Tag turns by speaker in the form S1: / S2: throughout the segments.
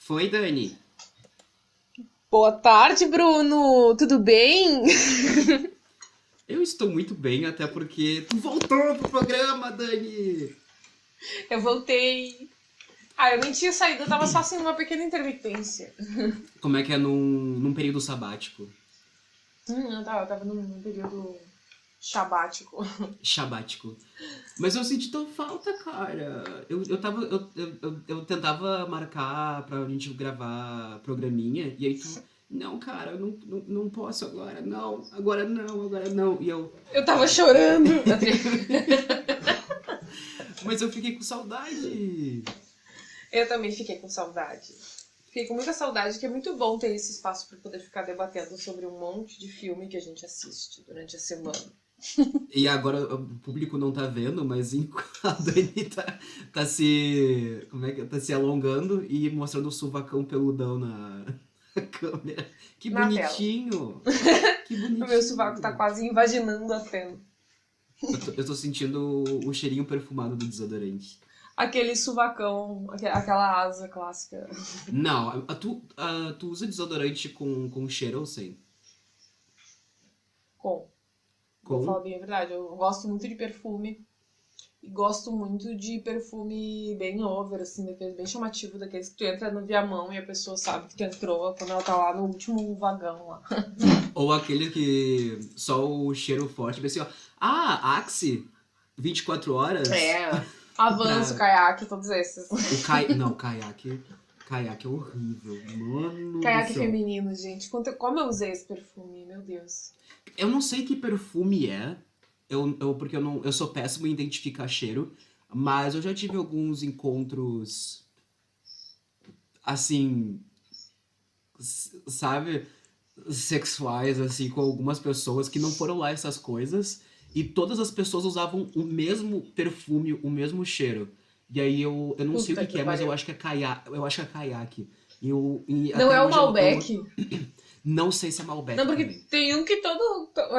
S1: Foi, Dani.
S2: Boa tarde, Bruno! Tudo bem?
S1: Eu estou muito bem, até porque tu voltou pro programa, Dani.
S2: Eu voltei. Ah, eu nem tinha saído, eu tava só assim uma pequena intermitência.
S1: Como é que é num período sabático?
S2: Eu tava num período sabático.
S1: Shabático. Mas eu senti tão falta, cara. Eu tentava marcar pra gente gravar programinha, e aí tu. Não, cara, eu não posso agora, não, agora não, agora não. E eu.
S2: Eu tava chorando.
S1: Mas eu fiquei com saudade.
S2: Eu também fiquei com saudade. Fiquei com muita saudade, que é muito bom ter esse espaço pra poder ficar debatendo sobre um monte de filme que a gente assiste durante a semana.
S1: E agora o público não tá vendo, mas a Dani tá se. Como é que tá se alongando e mostrando o sovacão peludão na câmera. Que
S2: Na tela.
S1: bonitinho! Que
S2: O meu
S1: bonitinho!
S2: sovaco tá quase invaginando a tela.
S1: Eu tô sentindo o cheirinho perfumado do desodorante.
S2: Aquele sovacão, aquela asa clássica.
S1: Não, tu usa desodorante com cheiro ou sem?
S2: Com. Vou
S1: Com?
S2: falar bem a verdade, eu gosto muito de perfume. E gosto muito de perfume bem over, assim, daquele bem chamativo, daqueles que tu entra no Viamão e a pessoa sabe que tu entrou quando ela tá lá no último vagão lá.
S1: Ou aquele que só o cheiro forte, assim, ó. Ah, Axe, 24 horas.
S2: É, Avanço,
S1: Pra...
S2: Caiaque, todos esses.
S1: Não, caiaque. Caiaque é horrível. Mano do
S2: Caiaque
S1: céu.
S2: feminino, gente. Como eu usei esse perfume, meu Deus.
S1: Eu não sei que perfume é. Porque eu sou péssimo em identificar cheiro. Mas eu já tive alguns encontros. Assim. Sabe? Sexuais, assim, com algumas pessoas que não foram lá essas coisas. E todas as pessoas usavam o mesmo perfume, o mesmo cheiro. E aí eu não sei o
S2: Puta
S1: que
S2: que
S1: é, mas eu
S2: pariu.
S1: acho que é caiaque. Eu acho que é caiaque. E
S2: Não
S1: até
S2: é o
S1: hoje
S2: Malbec?
S1: não sei se é
S2: Não,
S1: Malbec
S2: porque
S1: também.
S2: tem um que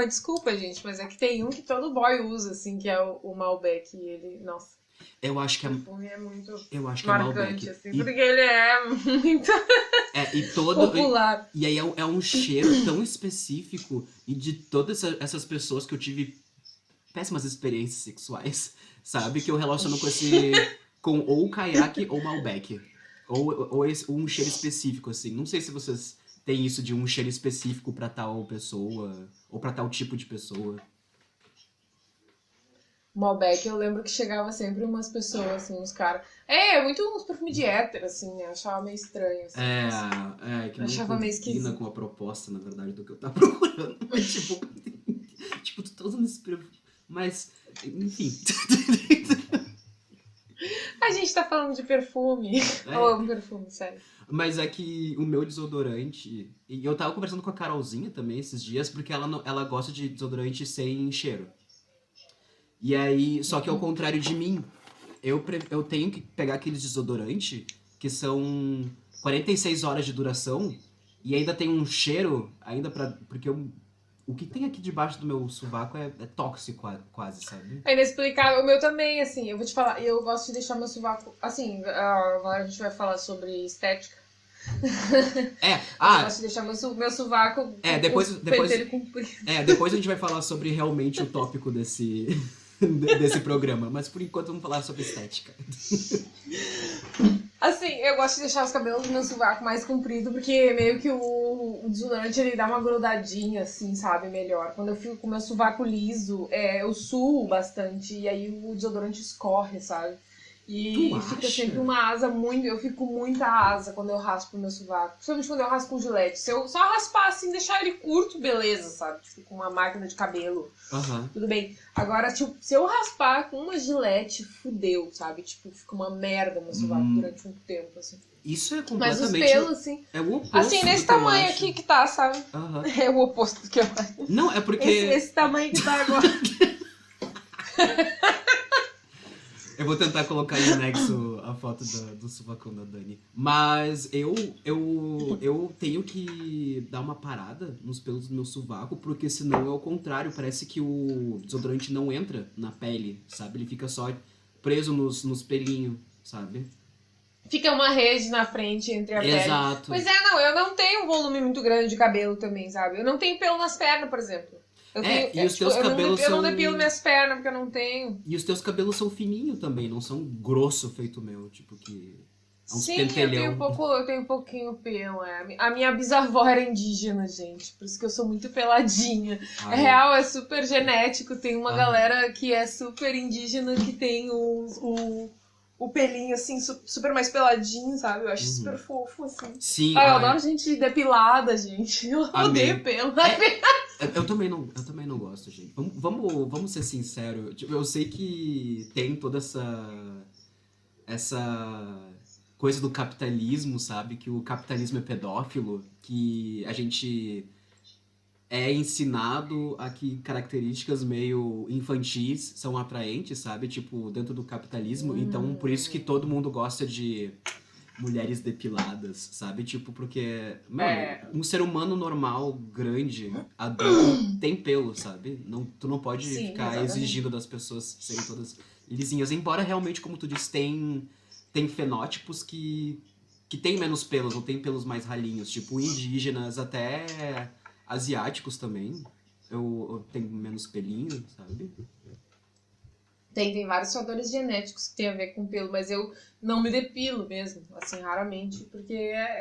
S2: desculpa, gente, mas é que tem um que todo boy usa, assim, que é o Malbec. E ele, nossa,
S1: Eu acho
S2: o
S1: que é,
S2: perfume é muito
S1: eu acho que é
S2: marcante,
S1: Malbec.
S2: assim, porque ele é muito
S1: E todo.
S2: popular.
S1: E aí é um cheiro tão específico. E de todas essas pessoas que eu tive péssimas experiências sexuais, sabe? Que eu relaciono com esse. Com ou caiaque ou Malbec. Ou um cheiro específico, assim. Não sei se vocês têm isso de um cheiro específico pra tal pessoa. Ou pra tal tipo de pessoa.
S2: Malbec, eu lembro que chegava sempre umas pessoas, assim, uns caras. É muito uns perfumes de hétero, assim, né? Eu achava meio estranho, assim.
S1: Que não
S2: Achava meio
S1: combina
S2: esquisito.
S1: com a proposta, na verdade, do que eu tava procurando. Mas, tipo, tu tá usando esse perfume. Mas, enfim.
S2: A gente tá falando de perfume. Eu
S1: É,
S2: amo perfume, sério.
S1: mas é que o meu desodorante. E eu tava conversando com a Carolzinha também esses dias, porque ela gosta de desodorante sem cheiro. E aí, só que ao contrário de mim, eu tenho que pegar aqueles desodorante que são 46 horas de duração e ainda tem um cheiro, ainda pra. Porque o que tem aqui debaixo do meu sovaco é tóxico quase, sabe?
S2: É inexplicável. O meu também, assim, eu vou te falar, eu gosto de deixar meu sovaco. Assim, agora a gente vai falar sobre estética. Mas eu gosto de deixar meu sovaco com os pentelhos compridos.
S1: Depois a gente vai falar sobre realmente o tópico desse programa, mas por enquanto vamos falar sobre estética.
S2: Assim, eu gosto de deixar os cabelos do meu sovaco mais comprido, porque meio que o desodorante ele dá uma grudadinha, assim, sabe? Melhor. Quando eu fico com o meu sovaco liso, eu suo bastante, e aí o desodorante escorre, sabe?
S1: Tu
S2: E fica
S1: acha?
S2: sempre uma asa muito. Eu fico com muita asa quando eu raspo o meu sovaco. Principalmente quando eu raspo com gilete. Se eu só raspar assim, deixar ele curto, beleza, sabe? Tipo, com uma máquina de cabelo.
S1: Aham.
S2: Tudo bem. Agora, tipo, se eu raspar com uma gilete, fudeu, sabe? Tipo, fica uma merda no sovaco durante um tempo, assim.
S1: Isso é
S2: Mas os
S1: completamente.
S2: pelos, assim.
S1: É o oposto
S2: Assim, nesse
S1: do que eu
S2: tamanho
S1: acho.
S2: aqui que tá, sabe?
S1: Aham.
S2: É o oposto do que eu acho.
S1: Não, é porque.
S2: Esse tamanho que tá agora.
S1: Eu vou tentar colocar em anexo a foto do sovacão da Dani. Mas eu tenho que dar uma parada nos pelos do meu sovaco, porque senão é o contrário. Parece que o desodorante não entra na pele, sabe? Ele fica só preso nos pelinhos, sabe?
S2: Fica uma rede na frente entre a pele.
S1: Exato.
S2: Pois é, não, eu não tenho um volume muito grande de cabelo também, sabe? Eu não tenho pelo nas pernas, por exemplo.
S1: E os teus cabelos
S2: eu
S1: são...
S2: não depilo minhas pernas, porque eu não tenho.
S1: E os teus cabelos são fininhos também, não são grosso feito o meu, tipo que... É uns
S2: Sim,
S1: pentelhão.
S2: eu tenho um pouquinho pelo, A minha bisavó era indígena, gente. Por isso que eu sou muito peladinha.
S1: Ai.
S2: É real, é super genético. Tem uma
S1: Ai.
S2: galera que é super indígena, que tem o pelinho, assim, super mais peladinho, sabe? Eu acho super fofo, assim.
S1: Sim,
S2: eu adoro gente depilada, gente. Eu odeio pelo.
S1: Eu também não gosto, gente. Vamos ser sinceros. Tipo, eu sei que tem toda essa coisa do capitalismo, sabe? Que o capitalismo é pedófilo, que a gente é ensinado a que características meio infantis são atraentes, sabe? Tipo, dentro do capitalismo. Então, por isso que todo mundo gosta de mulheres depiladas, sabe? Tipo, porque, mano, um ser humano normal, grande, adulto, tem pelo, sabe? Tu não pode ficar exigindo das pessoas serem todas lisinhas. Embora realmente, como tu disse, tem fenótipos que tem menos pelos, ou tem pelos mais ralinhos. Tipo, indígenas, até asiáticos também. Eu tenho menos pelinho, sabe?
S2: Tem vários fatores genéticos que tem a ver com pelo, mas eu não me depilo mesmo, assim, raramente, porque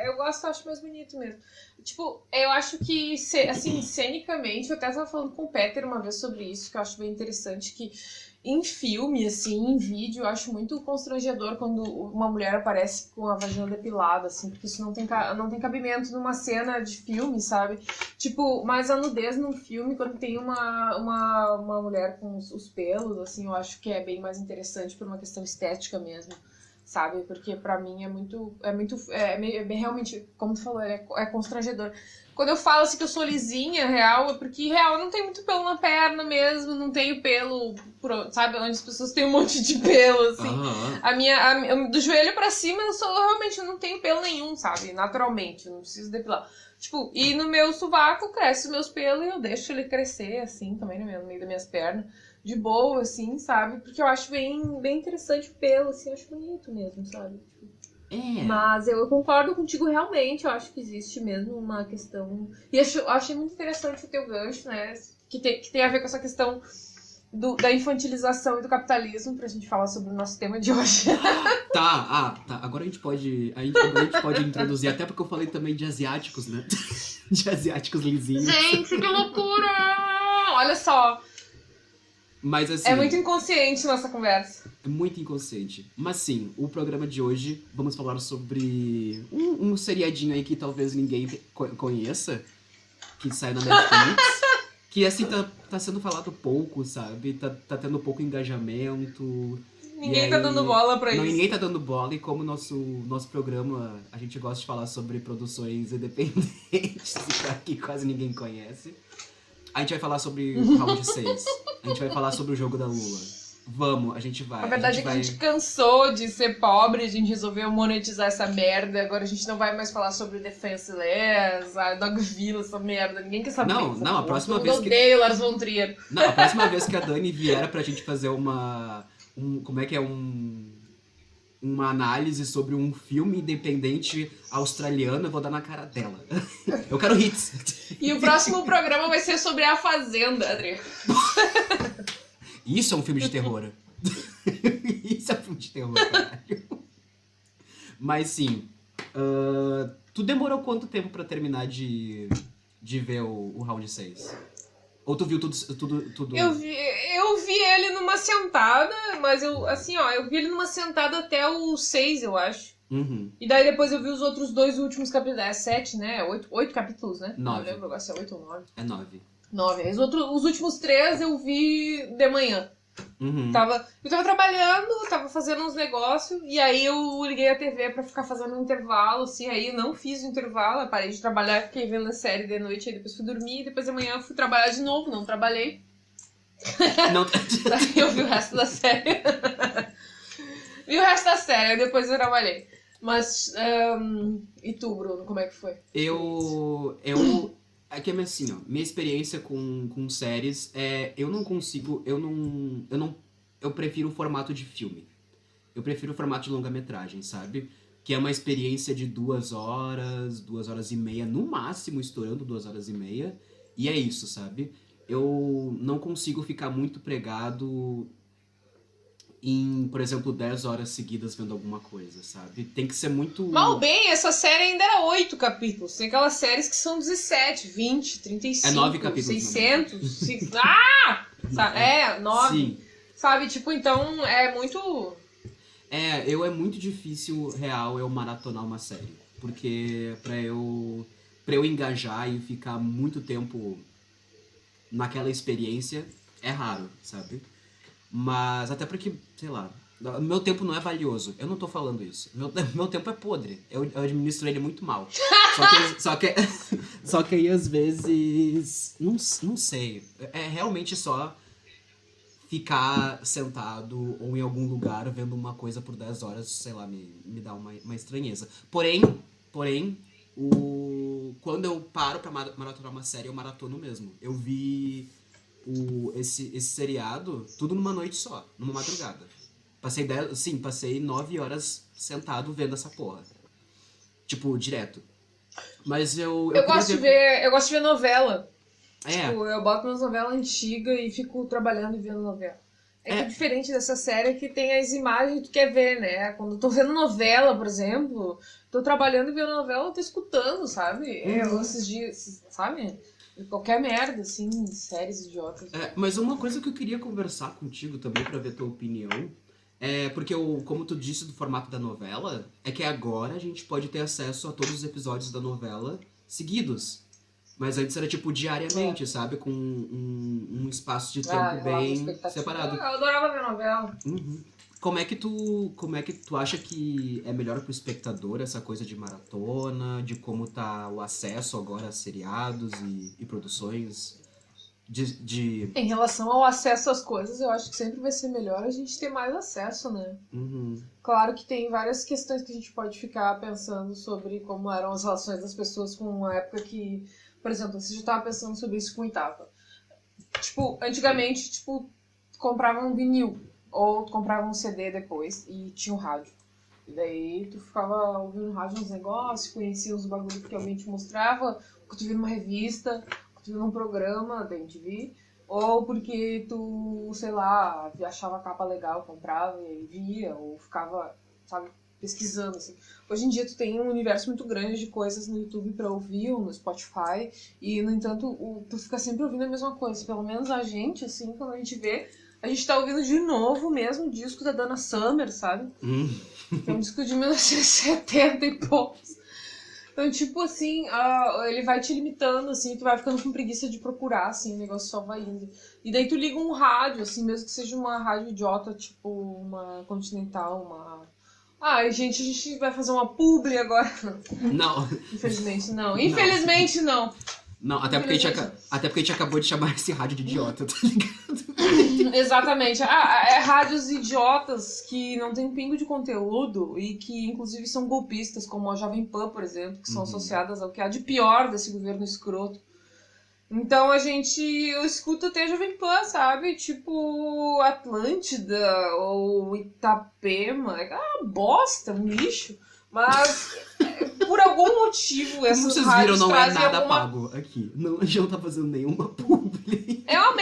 S2: eu acho mais bonito mesmo. Tipo, eu acho que, assim, cenicamente, eu até tava falando com o Peter uma vez sobre isso, que eu acho bem interessante, que em filme, assim, em vídeo, eu acho muito constrangedor quando uma mulher aparece com a vagina depilada, assim, porque isso não tem cabimento numa cena de filme, sabe? Tipo, mas a nudez num filme, quando tem uma mulher com os pelos, assim, eu acho que é bem mais interessante por uma questão estética mesmo, sabe? Porque pra mim realmente, como tu falou, é constrangedor. Quando eu falo assim que eu sou lisinha, real, é porque real eu não tenho muito pelo na perna mesmo, não tenho pelo, sabe, onde as pessoas têm um monte de pelo, assim. Do joelho pra cima, eu não tenho pelo nenhum, sabe, naturalmente, eu não preciso depilar. Tipo, e no meu sovaco cresce os meus pelos e eu deixo ele crescer, assim, também no meio das minhas pernas, de boa, assim, sabe, porque eu acho bem, bem interessante o pelo, assim, eu acho bonito mesmo, sabe, Mas eu concordo contigo realmente, eu acho que existe mesmo uma questão... E eu achei muito interessante o teu gancho, né? Que tem a ver com essa questão da infantilização e do capitalismo, pra gente falar sobre o nosso tema de hoje.
S1: Tá. Agora a gente pode introduzir, até porque eu falei também de asiáticos, né? De asiáticos lisinhos.
S2: Gente, que loucura! Olha só.
S1: Mas assim...
S2: É muito inconsciente nossa conversa.
S1: É muito inconsciente. Mas sim, o programa de hoje, vamos falar sobre um seriadinho aí que talvez ninguém conheça, que sai na Netflix, que assim tá sendo falado pouco, sabe? Tá tendo pouco engajamento.
S2: Ninguém tá dando bola pra isso.
S1: Ninguém tá dando bola, e como nosso programa, a gente gosta de falar sobre produções independentes, que quase ninguém conhece. A gente vai falar sobre o Round 6. A gente vai falar sobre o jogo da Lula. Vamos, a gente vai.
S2: A verdade é que a gente cansou de ser pobre, a gente resolveu monetizar essa merda. Agora a gente não vai mais falar sobre Defenseless, a Dogville, essa merda. Ninguém quer saber.
S1: Não, a próxima vez que...
S2: Eu odeio Lars von Trier.
S1: Não, a próxima vez que a Dani vier pra gente fazer uma análise sobre um filme independente australiano, eu vou dar na cara dela. Eu quero hits.
S2: E o próximo programa vai ser sobre A Fazenda, Adri.
S1: Isso é um filme de terror. Isso é um filme de terror, caralho. Mas sim, tu demorou quanto tempo pra terminar de ver o Round 6? Ou tu viu tudo?
S2: Eu vi ele numa sentada, mas eu vi ele numa sentada até o 6, eu acho.
S1: Uhum.
S2: E daí depois eu vi os outros dois últimos capítulos. É 7, né? 8 capítulos, né?
S1: 9.
S2: Não lembro agora se é 8 ou 9.
S1: É 9.
S2: 9. Os últimos 3 eu vi de manhã.
S1: Uhum.
S2: Eu tava trabalhando, tava fazendo uns negócios, e aí eu liguei a TV pra ficar fazendo um intervalo, assim, aí eu não fiz o intervalo, eu parei de trabalhar, fiquei vendo a série de noite, aí depois fui dormir, e depois de manhã eu fui trabalhar de novo, não trabalhei.
S1: Não.
S2: Daí eu vi o resto da série. Vi o resto da série, aí depois eu trabalhei. Mas, e tu, Bruno, como é que foi?
S1: É que é assim, ó, minha experiência com séries eu prefiro o formato de filme. Eu prefiro o formato de longa-metragem, sabe? que é uma experiência de 2 horas e meia, no máximo estourando 2 horas e meia, e é isso, sabe? Eu não consigo ficar muito pregado em, por exemplo, 10 horas seguidas vendo alguma coisa, sabe? Tem que ser muito...
S2: Mal bem, essa série ainda era 8 capítulos. Tem aquelas séries que são 17, 20, 35,
S1: É 9 capítulos,
S2: 600. Ah! É, 9.
S1: Sim.
S2: Sabe, tipo, então é muito...
S1: É muito difícil, real, eu maratonar uma série. Porque pra eu engajar e ficar muito tempo naquela experiência, é raro, sabe? Mas até porque, sei lá, meu tempo não é valioso. Eu não tô falando isso. Meu tempo é podre. Eu administro ele muito mal. Só que aí, às vezes... Não sei. É realmente só ficar sentado ou em algum lugar vendo uma coisa por 10 horas, sei lá, me dá uma estranheza. Porém, quando eu paro pra maratonar uma série, eu maratono mesmo. Eu vi esse seriado tudo numa noite só, numa madrugada. Passei 9 horas sentado vendo essa porra. Tipo, direto. Mas eu
S2: gosto de ver novela.
S1: É.
S2: Tipo, eu boto umas novelas antigas e fico trabalhando e vendo novela. Que é diferente dessa série que tem as imagens que tu quer ver, né? Quando eu tô vendo novela, por exemplo, tô trabalhando e vendo novela, eu tô escutando, sabe? Esses dias, sabe? Qualquer merda, assim, séries idiotas.
S1: Mas uma coisa que eu queria conversar contigo também pra ver tua opinião porque como tu disse do formato da novela, é que agora a gente pode ter acesso a todos os episódios da novela seguidos. Mas antes era tipo diariamente, sabe? Com um espaço de tempo bem separado.
S2: Eu adorava ver novela.
S1: Uhum. Como é que tu acha que é melhor pro espectador essa coisa de maratona, de como tá o acesso agora a seriados e produções
S2: Em relação ao acesso às coisas, eu acho que sempre vai ser melhor a gente ter mais acesso, né?
S1: Uhum.
S2: Claro que tem várias questões que a gente pode ficar pensando sobre como eram as relações das pessoas com uma época que... Por exemplo, você já estava pensando sobre isso com Itava. Tipo, antigamente, tipo, comprava um vinil ou comprava um CD depois e tinha um rádio. E daí tu ficava ouvindo no rádio uns negócios, conhecia os bagulhos que alguém te mostrava, que tu via numa revista, que tu via num programa da MTV, ou porque tu, sei lá, achava a capa legal, comprava e aí via, ou ficava, sabe, pesquisando, assim. Hoje em dia tu tem um universo muito grande de coisas no YouTube pra ouvir, ou no Spotify, e, no entanto, tu fica sempre ouvindo a mesma coisa. Pelo menos a gente, assim, quando a gente vê, a gente tá ouvindo de novo o mesmo disco da Dana Summer, sabe? Que é um disco de 1970 e poucos. Então, tipo assim, ele vai te limitando, assim, tu vai ficando com preguiça de procurar, assim, o negócio só vai indo. E daí tu liga um rádio, assim, mesmo que seja uma rádio idiota, tipo uma Continental, uma... gente, a gente vai fazer uma publi agora.
S1: Não.
S2: Infelizmente não. Infelizmente não.
S1: Não, até porque a gente acabou de chamar esse rádio de idiota, tá ligado?
S2: Exatamente. Rádios idiotas que não tem um pingo de conteúdo e que, inclusive, são golpistas, como a Jovem Pan, por exemplo, que são associadas ao que há de pior desse governo escroto. Então eu escuto até Jovem Pan, sabe? Tipo Atlântida ou Itapema. É uma bosta, um lixo. Mas, por algum motivo, essas
S1: Como vocês
S2: rádios
S1: viram, não é
S2: trazem
S1: nada pago aqui. Não, a gente não tá fazendo nenhuma publi.
S2: É uma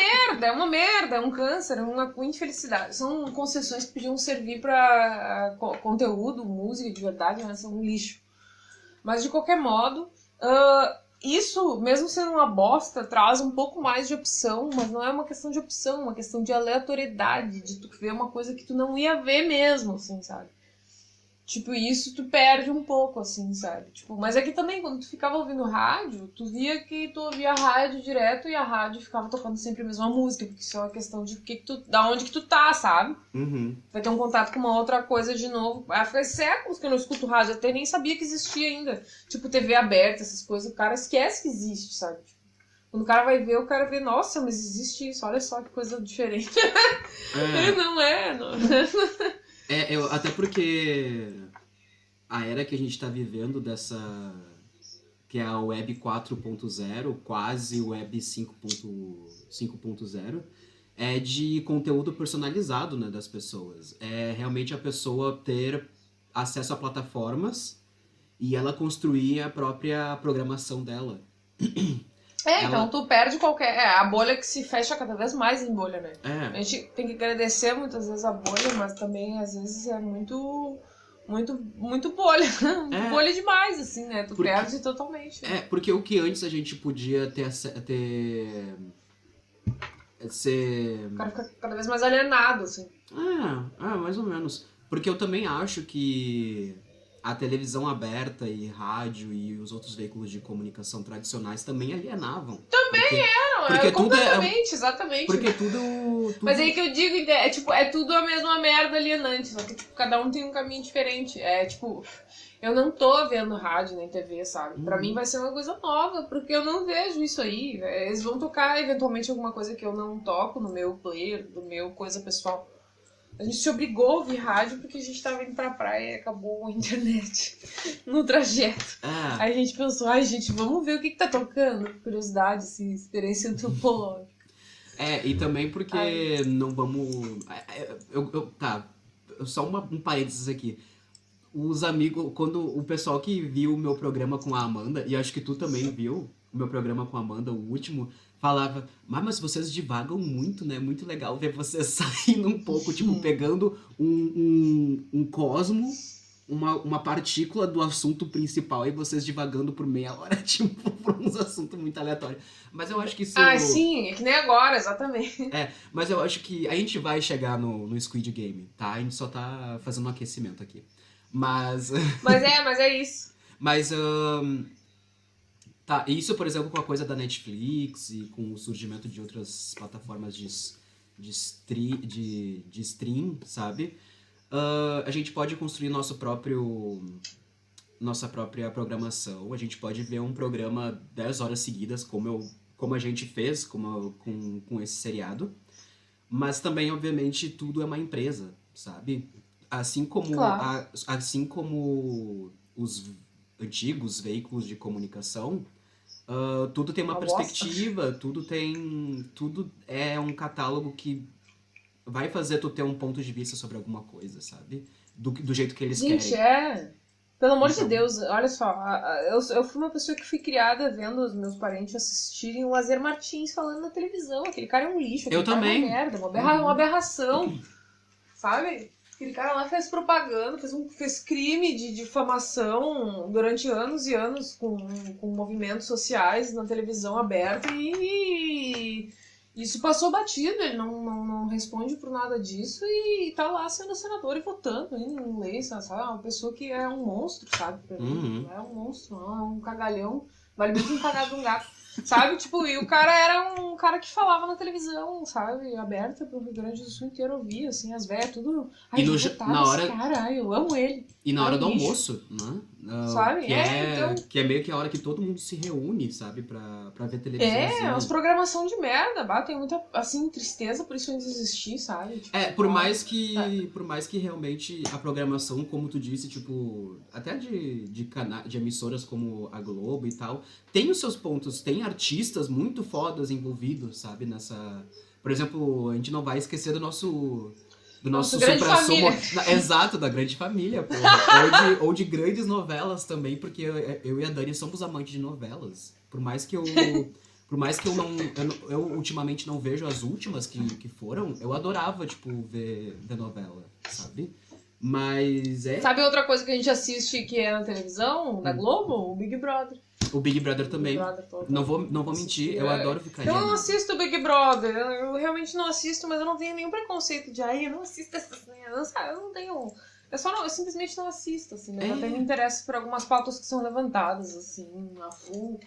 S2: merda, é um câncer, é uma infelicidade. São concessões que podiam servir pra conteúdo, música de verdade, mas são um lixo. Mas, de qualquer modo, isso, mesmo sendo uma bosta, traz um pouco mais de opção, mas não é uma questão de opção, é uma questão de aleatoriedade, de tu ver uma coisa que tu não ia ver mesmo, assim, sabe? Tipo, isso tu perde um pouco, assim, sabe? Tipo, mas é que também, quando tu ficava ouvindo rádio, tu via que tu ouvia a rádio direto e a rádio ficava tocando sempre a mesma música, porque isso é uma questão de da onde que tu tá, sabe? Vai ter um contato com uma outra coisa de novo. Faz séculos que eu não escuto rádio, até nem sabia que existia ainda. Tipo, TV aberta, essas coisas, o cara esquece que existe, sabe? Tipo, quando o cara vai ver, o cara vê, nossa, mas existe isso, olha só que coisa diferente. Não é, não.
S1: Até porque a era que a gente tá vivendo que é a Web 4.0, quase Web 5.0, é de conteúdo personalizado, né, das pessoas. É realmente a pessoa ter acesso a plataformas e ela construía a própria programação dela.
S2: Então tu perde qualquer... a bolha que se fecha cada vez mais em bolha, né? A gente tem que agradecer muitas vezes a bolha, mas também às vezes é muito bolha. Bolha demais, assim, né? Tu perde totalmente. Né?
S1: Porque o que antes a gente podia ter ser...
S2: O cara fica cada vez mais alienado, assim.
S1: Mais ou menos. Porque eu também acho que a televisão aberta e rádio e os outros veículos de comunicação tradicionais também alienavam.
S2: Também
S1: porque tudo
S2: completamente, exatamente.
S1: Porque tudo...
S2: Mas aí que eu digo, é tudo a mesma merda alienante, só que tipo, cada um tem um caminho diferente. Eu não tô vendo rádio nem TV, sabe? Pra mim vai ser uma coisa nova, porque eu não vejo isso aí. Eles vão tocar eventualmente alguma coisa que eu não toco no meu player, do meu coisa pessoal. A gente se obrigou a ouvir rádio porque a gente tava indo pra praia e acabou a internet no trajeto. Aí a gente pensou, gente, vamos ver o que tá tocando. Curiosidade, assim, experiência antropológica.
S1: E também porque não vamos... Só um parênteses aqui. Os amigos, quando o pessoal que viu o meu programa com a Amanda, e acho que tu também viu o meu programa com a Amanda, o último, falava, mas vocês divagam muito, né? Muito legal ver vocês saindo um pouco, tipo, pegando um cosmo, uma partícula do assunto principal e vocês divagando por meia hora, tipo, por uns assuntos muito aleatórios. Mas eu acho que isso...
S2: sim, é que nem agora, exatamente.
S1: Mas eu acho que a gente vai chegar no Squid Game, tá? A gente só tá fazendo um aquecimento aqui. Mas
S2: é isso.
S1: Mas, isso, por exemplo, com a coisa da Netflix e com o surgimento de outras plataformas de stream, sabe? A gente pode construir nossa própria programação. A gente pode ver um programa 10 horas seguidas, como a gente fez com esse seriado. Mas também, obviamente, tudo é uma empresa, sabe? Assim como os antigos veículos de comunicação, tudo tem uma perspectiva, tudo é um catálogo que vai fazer tu ter um ponto de vista sobre alguma coisa, sabe? Do jeito que eles querem.
S2: Gente, pelo amor de Deus, olha só, eu fui uma pessoa que fui criada vendo os meus parentes assistirem o Lazer Martins falando na televisão. Aquele cara é um lixo, aquele cara é uma merda, uma aberração, sabe? Aquele cara lá fez propaganda, fez crime de difamação durante anos e anos com movimentos sociais na televisão aberta e isso passou batido, ele não responde por nada disso e tá lá sendo senador e votando em lei, sabe? Uma pessoa que é um monstro, sabe? Não é um monstro, não, é um cagalhão, vale muito um cagado de um gato. Sabe, tipo, e o cara era um cara que falava na televisão, sabe, aberta pro Rio Grande do Sul inteiro ouvir, assim, as velhas, tudo...
S1: Ai, na hora...
S2: cara, eu amo ele.
S1: E na hora do almoço, né?
S2: Sabe?
S1: Que é meio que a hora que todo mundo se reúne, sabe, pra ver televisão.
S2: Umas programação de merda, tem muita, assim, tristeza por isso ainda existir, sabe? Tipo,
S1: por mais que realmente a programação, como tu disse, tipo, até de emissoras como a Globo e tal, tem os seus pontos, tem artistas muito fodas envolvidos, sabe, nessa... Por exemplo, a gente não vai esquecer do nosso supra-sumo... Exato, da grande família, porra. ou de grandes novelas também, porque eu e a Dani somos amantes de novelas. Por mais que eu ultimamente não vejo as últimas que foram, eu adorava, tipo, ver novela, sabe? Mas
S2: Sabe outra coisa que a gente assiste que é na televisão, da Globo? O Big Brother.
S1: O Big Brother também. Não vou mentir, eu adoro ficar
S2: Eu não assisto o Big Brother, eu realmente não assisto, mas eu não tenho nenhum preconceito de eu não assisto essas coisas, eu não tenho... Eu simplesmente não assisto, assim, né? Eu até me interesso por algumas pautas que são levantadas, assim, na full,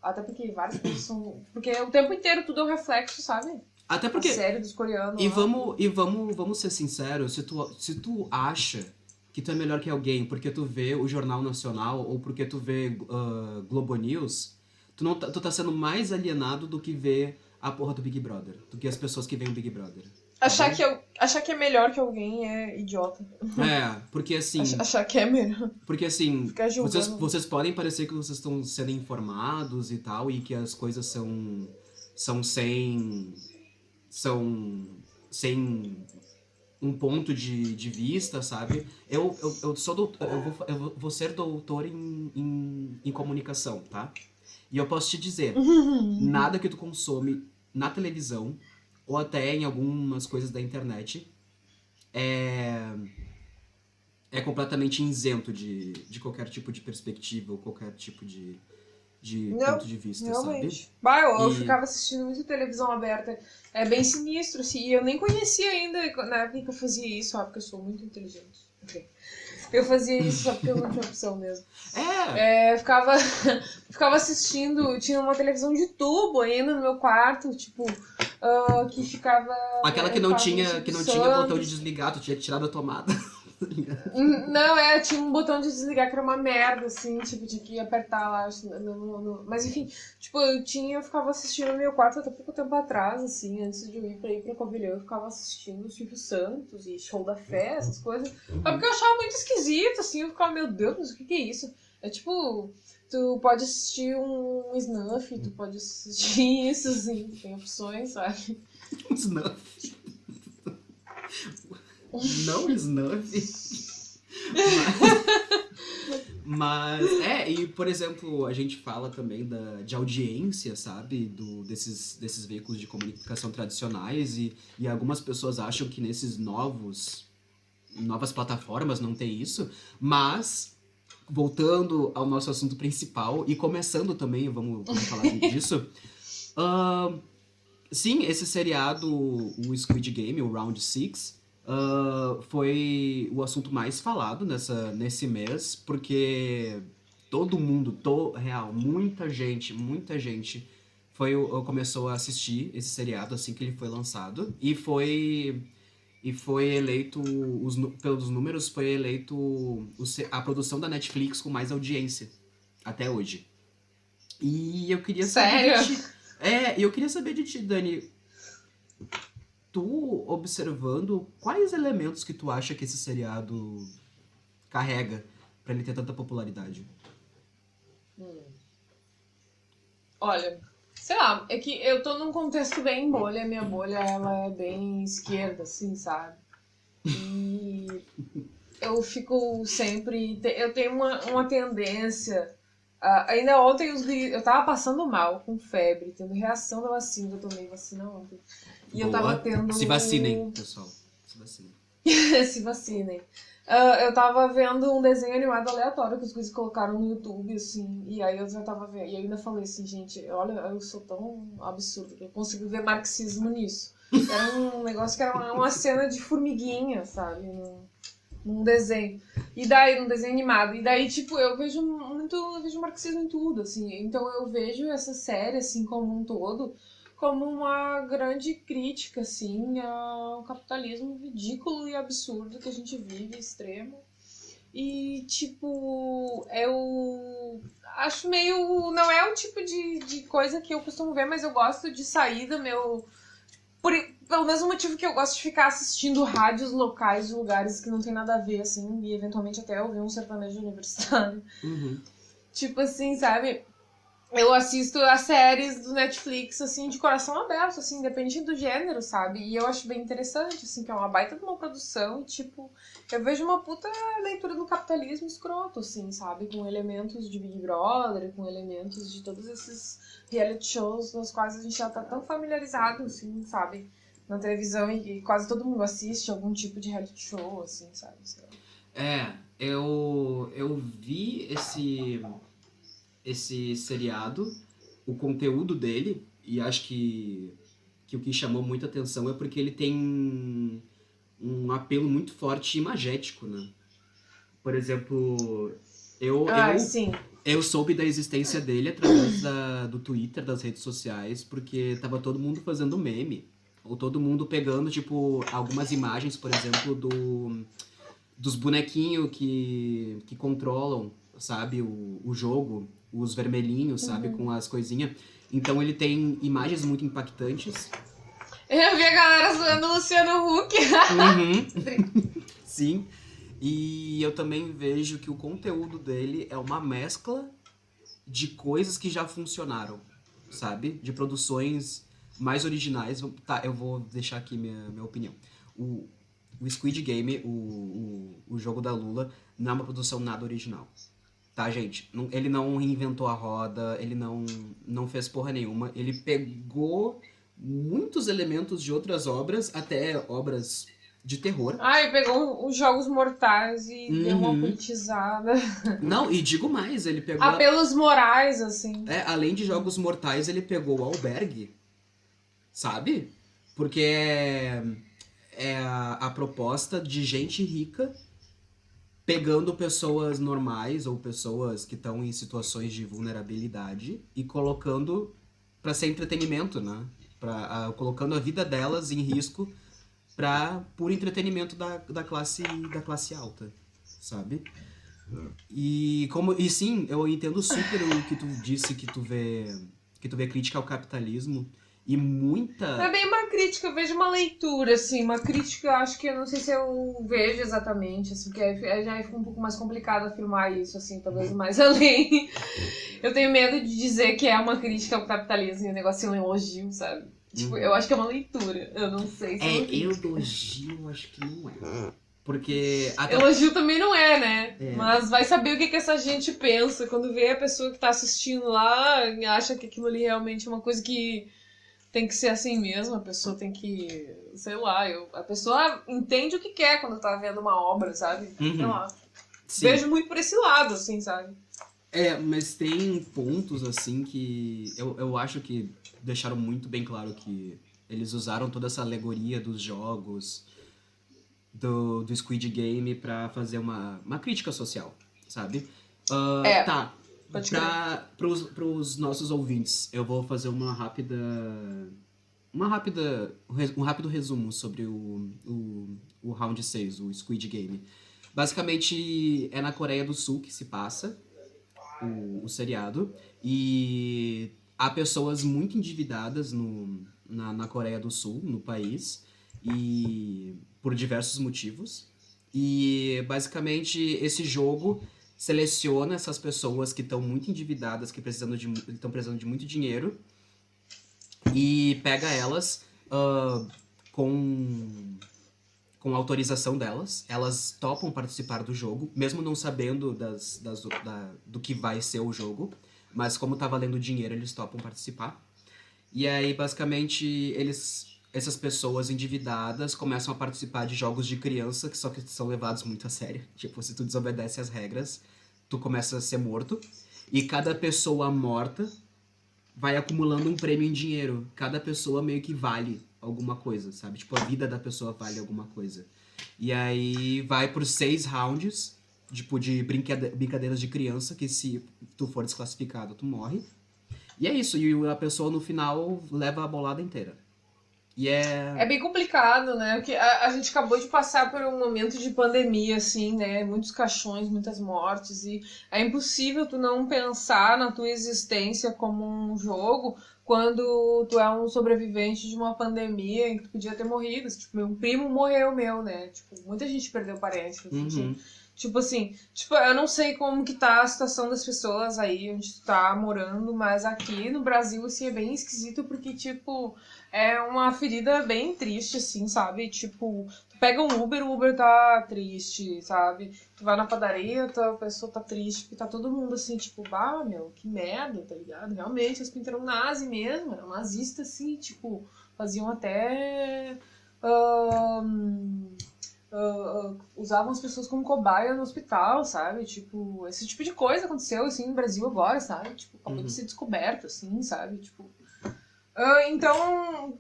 S2: até porque várias coisas são... Porque o tempo inteiro tudo é um reflexo, sabe?
S1: Até porque...
S2: A série dos coreanos.
S1: E vamos ser sinceros, se tu acha que tu é melhor que alguém porque tu vê o Jornal Nacional ou porque tu vê Globo News, tu tá sendo mais alienado do que ver a porra do Big Brother, do que as pessoas que veem o Big Brother.
S2: Achar que é melhor que alguém é idiota.
S1: Porque assim...
S2: Achar que é melhor.
S1: Porque assim, vocês podem parecer que vocês estão sendo informados e tal, e que as coisas são sem um ponto de vista, sabe? Eu sou doutor, eu vou ser doutor em comunicação, tá? E eu posso te dizer, nada que tu consome na televisão ou até em algumas coisas da internet é completamente isento de qualquer tipo de perspectiva ou qualquer tipo de
S2: Não,
S1: ponto de vista, sabe?
S2: realmente. Bah, eu
S1: E
S2: ficava assistindo muito televisão aberta. É bem sinistro, assim. E eu nem conhecia ainda na época que eu fazia isso, porque eu sou muito inteligente. Ok. Eu fazia isso só porque eu não tinha opção mesmo.
S1: é,
S2: Ficava assistindo, tinha uma televisão de tubo ainda no meu quarto, tipo, que ficava.
S1: aquela que não
S2: Ficava no
S1: tinha, que
S2: Silvio
S1: não tinha botão de
S2: Santos.
S1: desligar, tu tinha que tirar da tomada.
S2: Não, tinha um botão de desligar que era uma merda, assim, tipo, tinha que apertar lá. Mas enfim, tipo, eu ficava assistindo no meu quarto até pouco tempo atrás, assim, antes de eu ir pra Covilhã, eu ficava assistindo o Silvio Santos e Show da Fé, essas coisas. Só porque eu achava muito esquisito, assim, eu ficava, meu Deus, mas o que é isso? É tipo, tu pode assistir um Snuff, tu pode assistir isso, assim, tem opções, sabe?
S1: Snuff. Não Snuff. E por exemplo, a gente fala também de audiência, sabe? Desses veículos de comunicação tradicionais e algumas pessoas acham que nesses novas plataformas não tem isso, mas voltando ao nosso assunto principal e começando também, vamos falar disso, ahn, sim, esse seriado, o Squid Game, o Round Six, foi o assunto mais falado nesse mês, porque todo mundo, real, muita gente começou a assistir esse seriado assim que ele foi lançado e foi eleito, pelos números, foi eleito a produção da Netflix com mais audiência até hoje. E eu queria saber de
S2: Sério?
S1: ti. Dani, tu observando quais elementos que tu acha que esse seriado carrega pra ele ter tanta popularidade?
S2: Olha, sei lá, é que eu tô num contexto bem bolha, minha bolha ela é bem esquerda, assim, sabe? E eu fico sempre. Eu tenho uma tendência. Ainda ontem eu tava passando mal, com febre, tendo reação da vacina, eu tomei vacina ontem. E eu tava
S1: Boa. Se vacinem,
S2: tendo.
S1: pessoal. Se vacinem.
S2: Se vacinem. Eu tava vendo um desenho animado aleatório que os guris colocaram no YouTube, assim, e aí eu já tava vendo, e eu ainda falei assim, gente, olha, eu sou tão absurdo que eu consigo ver marxismo nisso. Era um negócio que era uma cena de formiguinha, sabe, num desenho. E daí, num desenho animado. E daí, tipo, eu vejo marxismo em tudo, assim. Então eu vejo essa série, assim, como um todo, como uma grande crítica, assim, ao capitalismo ridículo e absurdo que a gente vive, extremo. E, tipo, eu acho meio. Não é o tipo de coisa que eu costumo ver, mas eu gosto de sair do meu. Pelo mesmo motivo que eu gosto de ficar assistindo rádios locais de lugares que não tem nada a ver, assim, e eventualmente até ouvir um sertanejo universitário.
S1: Uhum.
S2: Tipo assim, sabe? Eu assisto as séries do Netflix, assim, de coração aberto, assim, independente do gênero, sabe? E eu acho bem interessante, assim, que é uma baita de uma produção e, tipo, eu vejo uma puta leitura do capitalismo escroto, assim, sabe? Com elementos de Big Brother, com elementos de todos esses reality shows nos quais a gente já tá tão familiarizado, assim, sabe? Na televisão e quase todo mundo assiste algum tipo de reality show, assim, sabe? Sei lá.
S1: Eu vi esse seriado, o conteúdo dele, e acho que o que chamou muita atenção é porque ele tem um apelo muito forte imagético, né? Por exemplo, eu,
S2: Ai,
S1: eu,
S2: sim.
S1: eu soube da existência dele através do Twitter, das redes sociais, porque tava todo mundo fazendo meme. Ou todo mundo pegando, tipo, algumas imagens, por exemplo, dos bonequinhos que controlam, sabe, o jogo, os vermelhinhos, sabe, com as coisinhas. Então ele tem imagens muito impactantes.
S2: Eu vi a galera zoando o Luciano Huck.
S1: Sim. E eu também vejo que o conteúdo dele é uma mescla de coisas que já funcionaram, sabe? De produções mais originais. Tá, eu vou deixar aqui minha opinião. o Squid Game, o jogo da Lula, não é uma produção nada original. Tá, gente? Ele não reinventou a roda, ele não fez porra nenhuma. Ele pegou muitos elementos de outras obras, até obras de terror.
S2: Ai, pegou os Jogos Mortais e deu uma
S1: Uhum.
S2: politizada.
S1: Não, e digo mais, ele pegou...
S2: Apelos morais, assim.
S1: além de Jogos Mortais, ele pegou o Albergue, sabe? Porque é a proposta de gente rica pegando pessoas normais ou pessoas que estão em situações de vulnerabilidade e colocando pra ser entretenimento, né? Colocando a vida delas em risco por entretenimento da classe alta, sabe? E sim, eu entendo super o que tu disse, que tu vê crítica ao capitalismo e muita...
S2: Não é bem uma crítica, eu vejo uma leitura, assim, uma crítica, acho que eu não sei se eu vejo exatamente, assim, porque já fica um pouco mais complicado afirmar isso, assim, talvez mais além. Eu tenho medo de dizer que é uma crítica ao capitalismo e o negócio é um elogio, sabe? Tipo, eu acho que é uma leitura, eu não sei se é uma crítica.
S1: Elogio, acho que não é. Porque...
S2: Elogio também não é, né?
S1: É.
S2: Mas vai saber o que essa gente pensa quando vê a pessoa que tá assistindo lá e acha que aquilo ali realmente é uma coisa que tem que ser assim mesmo, a pessoa tem que, sei lá, a pessoa entende o que quer quando tá vendo uma obra, sabe? Sei lá.
S1: Sim.
S2: Vejo muito por esse lado, assim, sabe?
S1: Mas tem pontos, assim, que eu acho que deixaram muito bem claro que eles usaram toda essa alegoria dos jogos, do Squid Game pra fazer uma crítica social, sabe? Tá.
S2: Pode crer.
S1: Pros nossos ouvintes, eu vou fazer um rápido resumo sobre o Round 6, o Squid Game. Basicamente, é na Coreia do Sul que se passa o seriado, e há pessoas muito endividadas na Coreia do Sul, no país, e por diversos motivos. E basicamente esse jogo seleciona essas pessoas que estão muito endividadas, que estão precisando de muito dinheiro, e pega elas com autorização delas. Elas topam participar do jogo, mesmo não sabendo do que vai ser o jogo, mas como tá valendo dinheiro, eles topam participar. E aí, basicamente, essas pessoas endividadas começam a participar de jogos de criança, que são levados muito a sério. Tipo, se tu desobedece às regras, tu começa a ser morto. E cada pessoa morta vai acumulando um prêmio em dinheiro. Cada pessoa meio que vale alguma coisa, sabe? Tipo, a vida da pessoa vale alguma coisa. E aí vai por 6 rounds, tipo, de brincadeiras de criança, que se tu for desclassificado, tu morre. E é isso, e a pessoa no final leva a bolada inteira. E
S2: É bem complicado, né? Porque a gente acabou de passar por um momento de pandemia, assim, né? Muitos caixões, muitas mortes, e é impossível tu não pensar na tua existência como um jogo quando tu é um sobrevivente de uma pandemia em que tu podia ter morrido. Tipo, meu primo morreu, né? Tipo, muita gente perdeu parente. Tipo assim, eu não sei como que tá a situação das pessoas aí onde tu tá morando, mas aqui no Brasil, assim, é bem esquisito porque, tipo, é uma ferida bem triste, assim, sabe? Tipo, tu pega um Uber, o Uber tá triste, sabe? Tu vai na padaria, a pessoa tá triste, porque tá todo mundo assim, tipo, bah, meu, que merda, tá ligado? Realmente, eles pintaram nazi mesmo, eram nazistas, assim, tipo, faziam até... usavam as pessoas como cobaia no hospital, sabe? Tipo, esse tipo de coisa aconteceu, assim, no Brasil agora, sabe? Tipo, acabou de ser descoberto, assim, sabe? Tipo... então,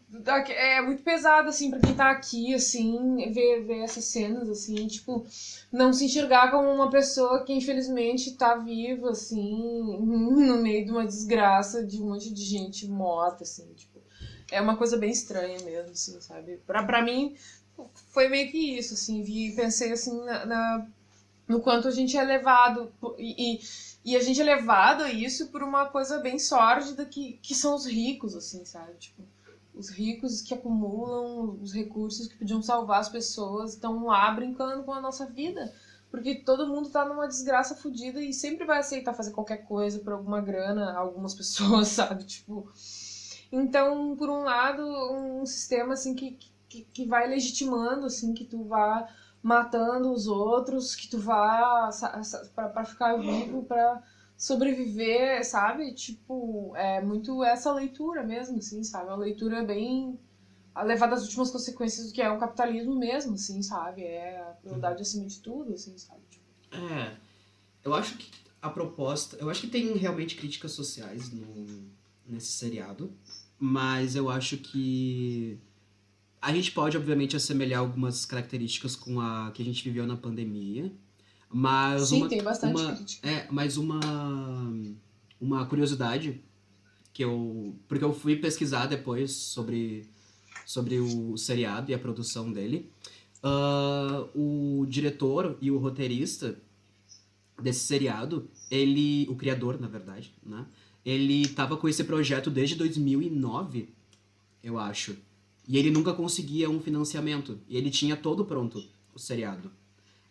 S2: é muito pesado, assim, pra quem tá aqui, assim, ver essas cenas, assim, tipo, não se enxergar como uma pessoa que, infelizmente, tá viva, assim, no meio de uma desgraça de um monte de gente morta, assim, tipo, é uma coisa bem estranha mesmo, assim, sabe? Pra mim, foi meio que isso, assim, pensei, assim, no quanto a gente é levado, e a gente é levado a isso por uma coisa bem sórdida que são os ricos, assim, sabe? Tipo, os ricos que acumulam os recursos que podiam salvar as pessoas estão lá brincando com a nossa vida. Porque todo mundo tá numa desgraça fodida e sempre vai aceitar fazer qualquer coisa por alguma grana, algumas pessoas, sabe? Tipo... Então, por um lado, um sistema, assim, que que vai legitimando, assim, que tu vá matando os outros, que tu vá pra ficar vivo, pra sobreviver, sabe? Tipo, é muito essa leitura mesmo, assim, sabe? Uma leitura bem a levar das últimas consequências do que é o capitalismo mesmo, assim, sabe? É a crueldade acima de tudo, assim, sabe? Tipo,
S1: É, eu acho que a proposta. Eu acho que tem realmente críticas sociais nesse seriado, mas eu acho que a gente pode, obviamente, assemelhar algumas características com a que a gente viveu na pandemia, mas
S2: sim, tem bastante
S1: uma,
S2: crítica.
S1: é, mas uma curiosidade que porque eu fui pesquisar depois sobre o seriado e a produção dele. O diretor e o roteirista desse seriado, o criador, na verdade, né? Ele tava com esse projeto desde 2009, eu acho. E ele nunca conseguia um financiamento. E ele tinha todo pronto, o seriado.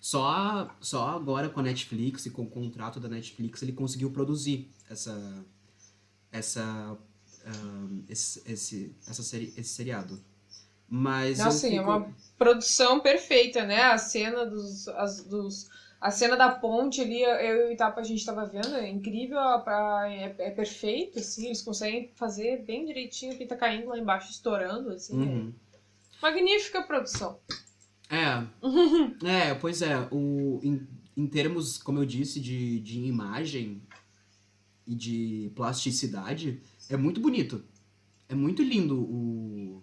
S1: Só agora com a Netflix e com o contrato da Netflix ele conseguiu produzir essa, esse seriado. Mas eu
S2: Nossa, sim, é
S1: fico.
S2: uma produção perfeita, né? A cena a cena da ponte ali, eu e o Tapa a gente tava vendo, é incrível, é perfeito, assim, eles conseguem fazer bem direitinho o que tá caindo lá embaixo, estourando, assim, é
S1: Uhum.
S2: magnífica produção.
S1: É, pois é. Em termos, como eu disse, de imagem e de plasticidade, é muito bonito. É muito lindo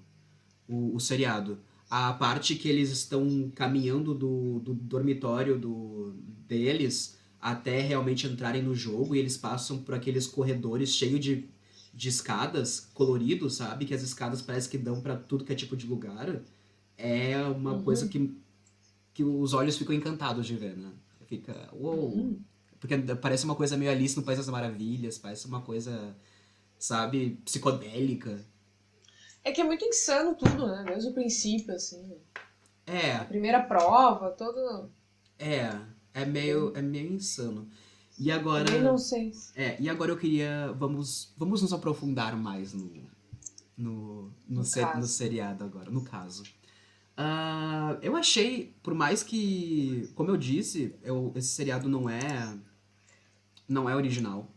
S1: o seriado. A parte que eles estão caminhando do dormitório deles até realmente entrarem no jogo e eles passam por aqueles corredores cheios de escadas coloridos, sabe? Que as escadas parece que dão pra tudo que é tipo de lugar. É uma coisa
S2: Uhum,
S1: que os olhos ficam encantados de ver, né? Fica, uou.
S2: uhum.
S1: Porque parece uma coisa meio Alice no País das Maravilhas, parece uma coisa, sabe, psicodélica.
S2: É que é muito insano tudo, né? Desde o princípio, assim. A
S1: É,
S2: primeira prova, todo
S1: é,
S2: bem,
S1: é meio insano. E
S2: é bem
S1: agora,
S2: nonsense.
S1: e agora eu queria, vamos nos aprofundar mais
S2: No
S1: no
S2: caso.
S1: seriado agora, no caso. Eu achei, por mais que, como eu disse, esse seriado não é original.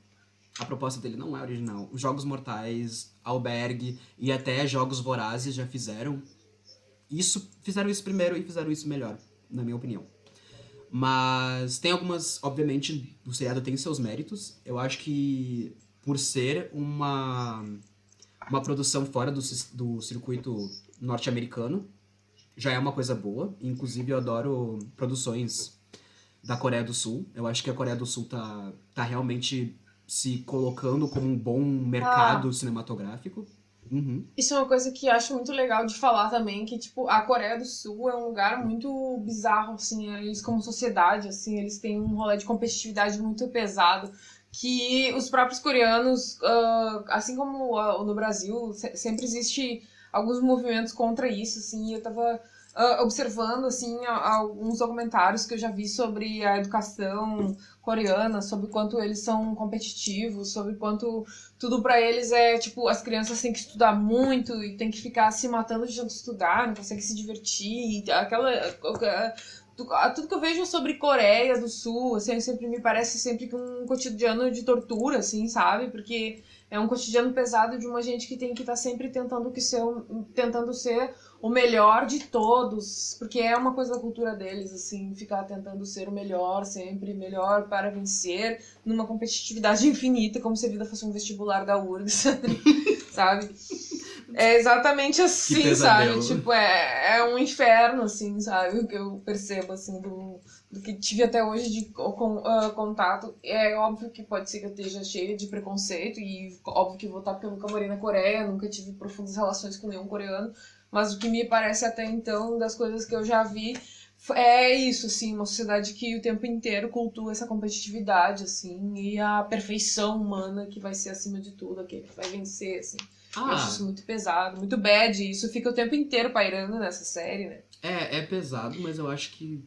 S1: A proposta dele não é original. Os Jogos Mortais, Albergue e até Jogos Vorazes já fizeram isso primeiro e fizeram isso melhor, na minha opinião. Mas tem algumas, obviamente, o seriado tem seus méritos. Eu acho que por ser uma produção fora do circuito norte-americano, já é uma coisa boa. Inclusive, eu adoro produções da Coreia do Sul. Eu acho que a Coreia do Sul tá realmente se colocando como um bom
S2: Ah,
S1: mercado cinematográfico. Uhum.
S2: isso é uma coisa que acho muito legal de falar também, que, tipo, a Coreia do Sul é um lugar muito bizarro, assim, eles como sociedade, assim, eles têm um rolê de competitividade muito pesado, que os próprios coreanos, assim como no Brasil, sempre existe alguns movimentos contra isso, assim, eu tava observando, assim, alguns documentários que eu já vi sobre a educação coreana, sobre quanto eles são competitivos, sobre quanto tudo pra eles é, tipo, as crianças têm que estudar muito e tem que ficar se matando de tanto estudar, não consegue se divertir, tudo que eu vejo sobre Coreia do Sul, assim, sempre me parece sempre que um cotidiano de tortura, assim, sabe? Porque é um cotidiano pesado de uma gente que tem que estar sempre tentando ser o melhor de todos, porque é uma coisa da cultura deles, assim, ficar tentando ser o melhor, sempre melhor para vencer, numa competitividade infinita, como se a vida fosse um vestibular da URGS, sabe? É exatamente
S1: Que
S2: assim, sabe?
S1: pesadelo.
S2: Tipo, é um inferno, assim, sabe? O que eu percebo, assim, do que tive até hoje de contato. É óbvio que pode ser que eu esteja cheia de preconceito e óbvio que vou estar porque eu nunca morei na Coreia, nunca tive profundas relações com nenhum coreano, mas o que me parece até então, das coisas que eu já vi, é isso, assim, uma sociedade que o tempo inteiro cultua essa competitividade, assim, e a perfeição humana que vai ser acima de tudo, aquele que vai vencer, assim. Eu acho
S1: Ah,
S2: isso muito pesado, muito bad, e isso fica o tempo inteiro pairando nessa série, né?
S1: é pesado, mas eu acho que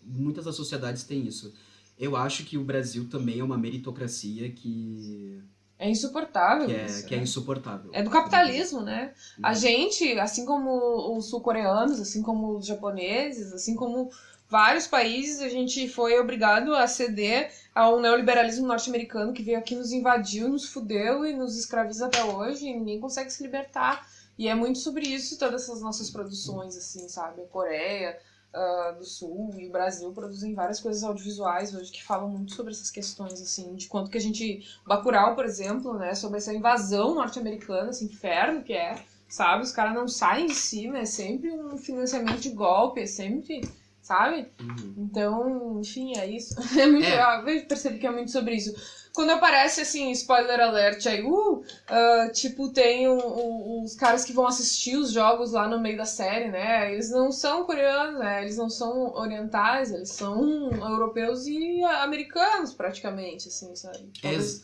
S1: muitas das sociedades têm isso. Eu acho que o Brasil também é uma meritocracia que
S2: É insuportável
S1: que é insuportável.
S2: É do capitalismo, né? A gente, assim como os sul-coreanos, assim como os japoneses, assim como vários países, a gente foi obrigado a ceder ao neoliberalismo norte-americano que veio aqui, nos invadiu, nos fudeu e nos escraviza até hoje e ninguém consegue se libertar. E é muito sobre isso todas essas nossas produções, assim, sabe? A Coreia do Sul e o Brasil produzem várias coisas audiovisuais hoje que falam muito sobre essas questões, assim, de quanto que a gente... Bacurau, por exemplo, né? Sobre essa invasão norte-americana, esse inferno que é, sabe? Os caras não saem de cima, é sempre um financiamento de golpe, é sempre... Sabe? Então, enfim, é isso. É muito, eu percebo que é muito sobre isso. Quando aparece, assim, spoiler alert aí, tipo, tem os caras que vão assistir os jogos lá no meio da série, né? Eles não são coreanos, né? Eles não são orientais, eles são europeus e americanos, praticamente, assim, sabe? Talvez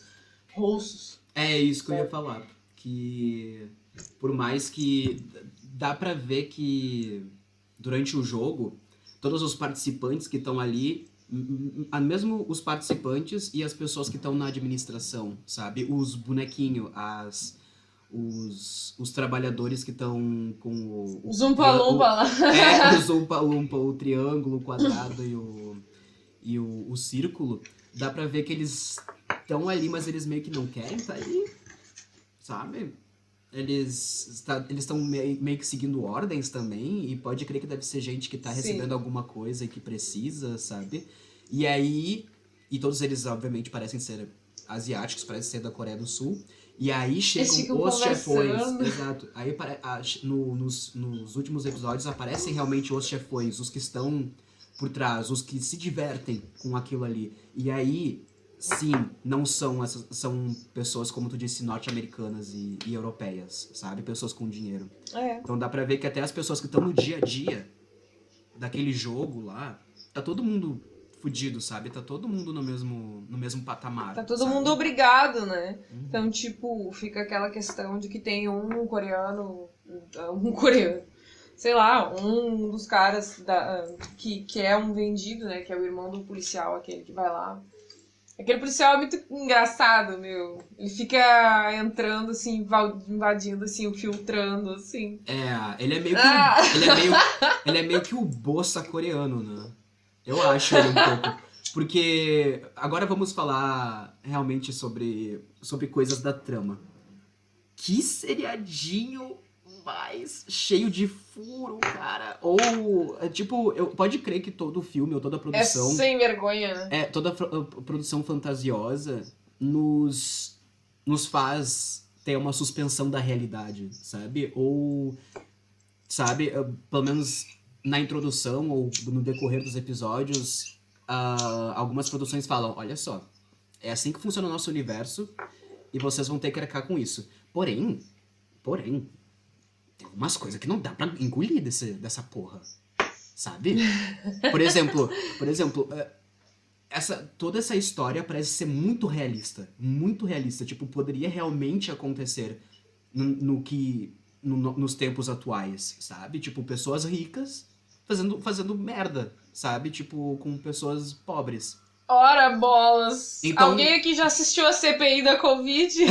S2: russos.
S1: É isso que eu ia falar. Que por mais que dá pra ver que durante o jogo, todos os participantes que estão ali, mesmo os participantes e as pessoas que estão na administração, sabe? Os bonequinhos, os trabalhadores que estão com
S2: o Zumpa-Lumpa lá.
S1: O Zumpa-Lumpa, o triângulo, o quadrado e o círculo. Dá pra ver que eles estão ali, mas eles meio que não querem estar ali, sabe? Eles estão meio que seguindo ordens também, e pode crer que deve ser gente que tá recebendo alguma coisa e que precisa, sabe? E aí, e todos eles, obviamente, parecem ser asiáticos, parecem ser da Coreia do Sul, e aí chegam os chefões. Exato. Aí, nos últimos episódios, aparecem realmente os chefões, os que estão por trás, os que se divertem com aquilo ali. E aí... Sim, não são são pessoas, como tu disse, norte-americanas e europeias, sabe? Pessoas com dinheiro. Então dá pra ver que até as pessoas que estão no dia a dia daquele jogo lá, tá todo mundo fudido, sabe? Tá todo mundo no mesmo patamar.
S2: Tá todo mundo obrigado, né? Então, tipo, fica aquela questão de que tem um coreano, sei lá, um dos caras que é um vendido, né? Que é o irmão do policial, aquele que vai lá. Aquele policial é muito engraçado, meu. Ele fica entrando, assim, invadindo, assim, filtrando, assim.
S1: Ele é meio que ele é meio que o Bossa coreano, né? Eu acho ele um pouco. Porque agora vamos falar realmente sobre coisas da trama. Que seriadinho mais cheio de furo, cara. Ou, tipo, pode crer que todo filme ou toda produção...
S2: É sem vergonha, né?
S1: Toda produção fantasiosa nos faz ter uma suspensão da realidade, sabe? Ou, sabe, pelo menos na introdução ou no decorrer dos episódios, algumas produções falam, olha só, é assim que funciona o nosso universo e vocês vão ter que arcar com isso. Porém, tem umas coisas que não dá pra engolir dessa porra, sabe? Por exemplo, toda essa história parece ser muito realista, tipo, poderia realmente acontecer nos tempos atuais, sabe? Tipo, pessoas ricas fazendo merda, sabe? Tipo, com pessoas pobres.
S2: Ora, bolas!
S1: Então...
S2: Alguém aqui já assistiu a CPI da Covid?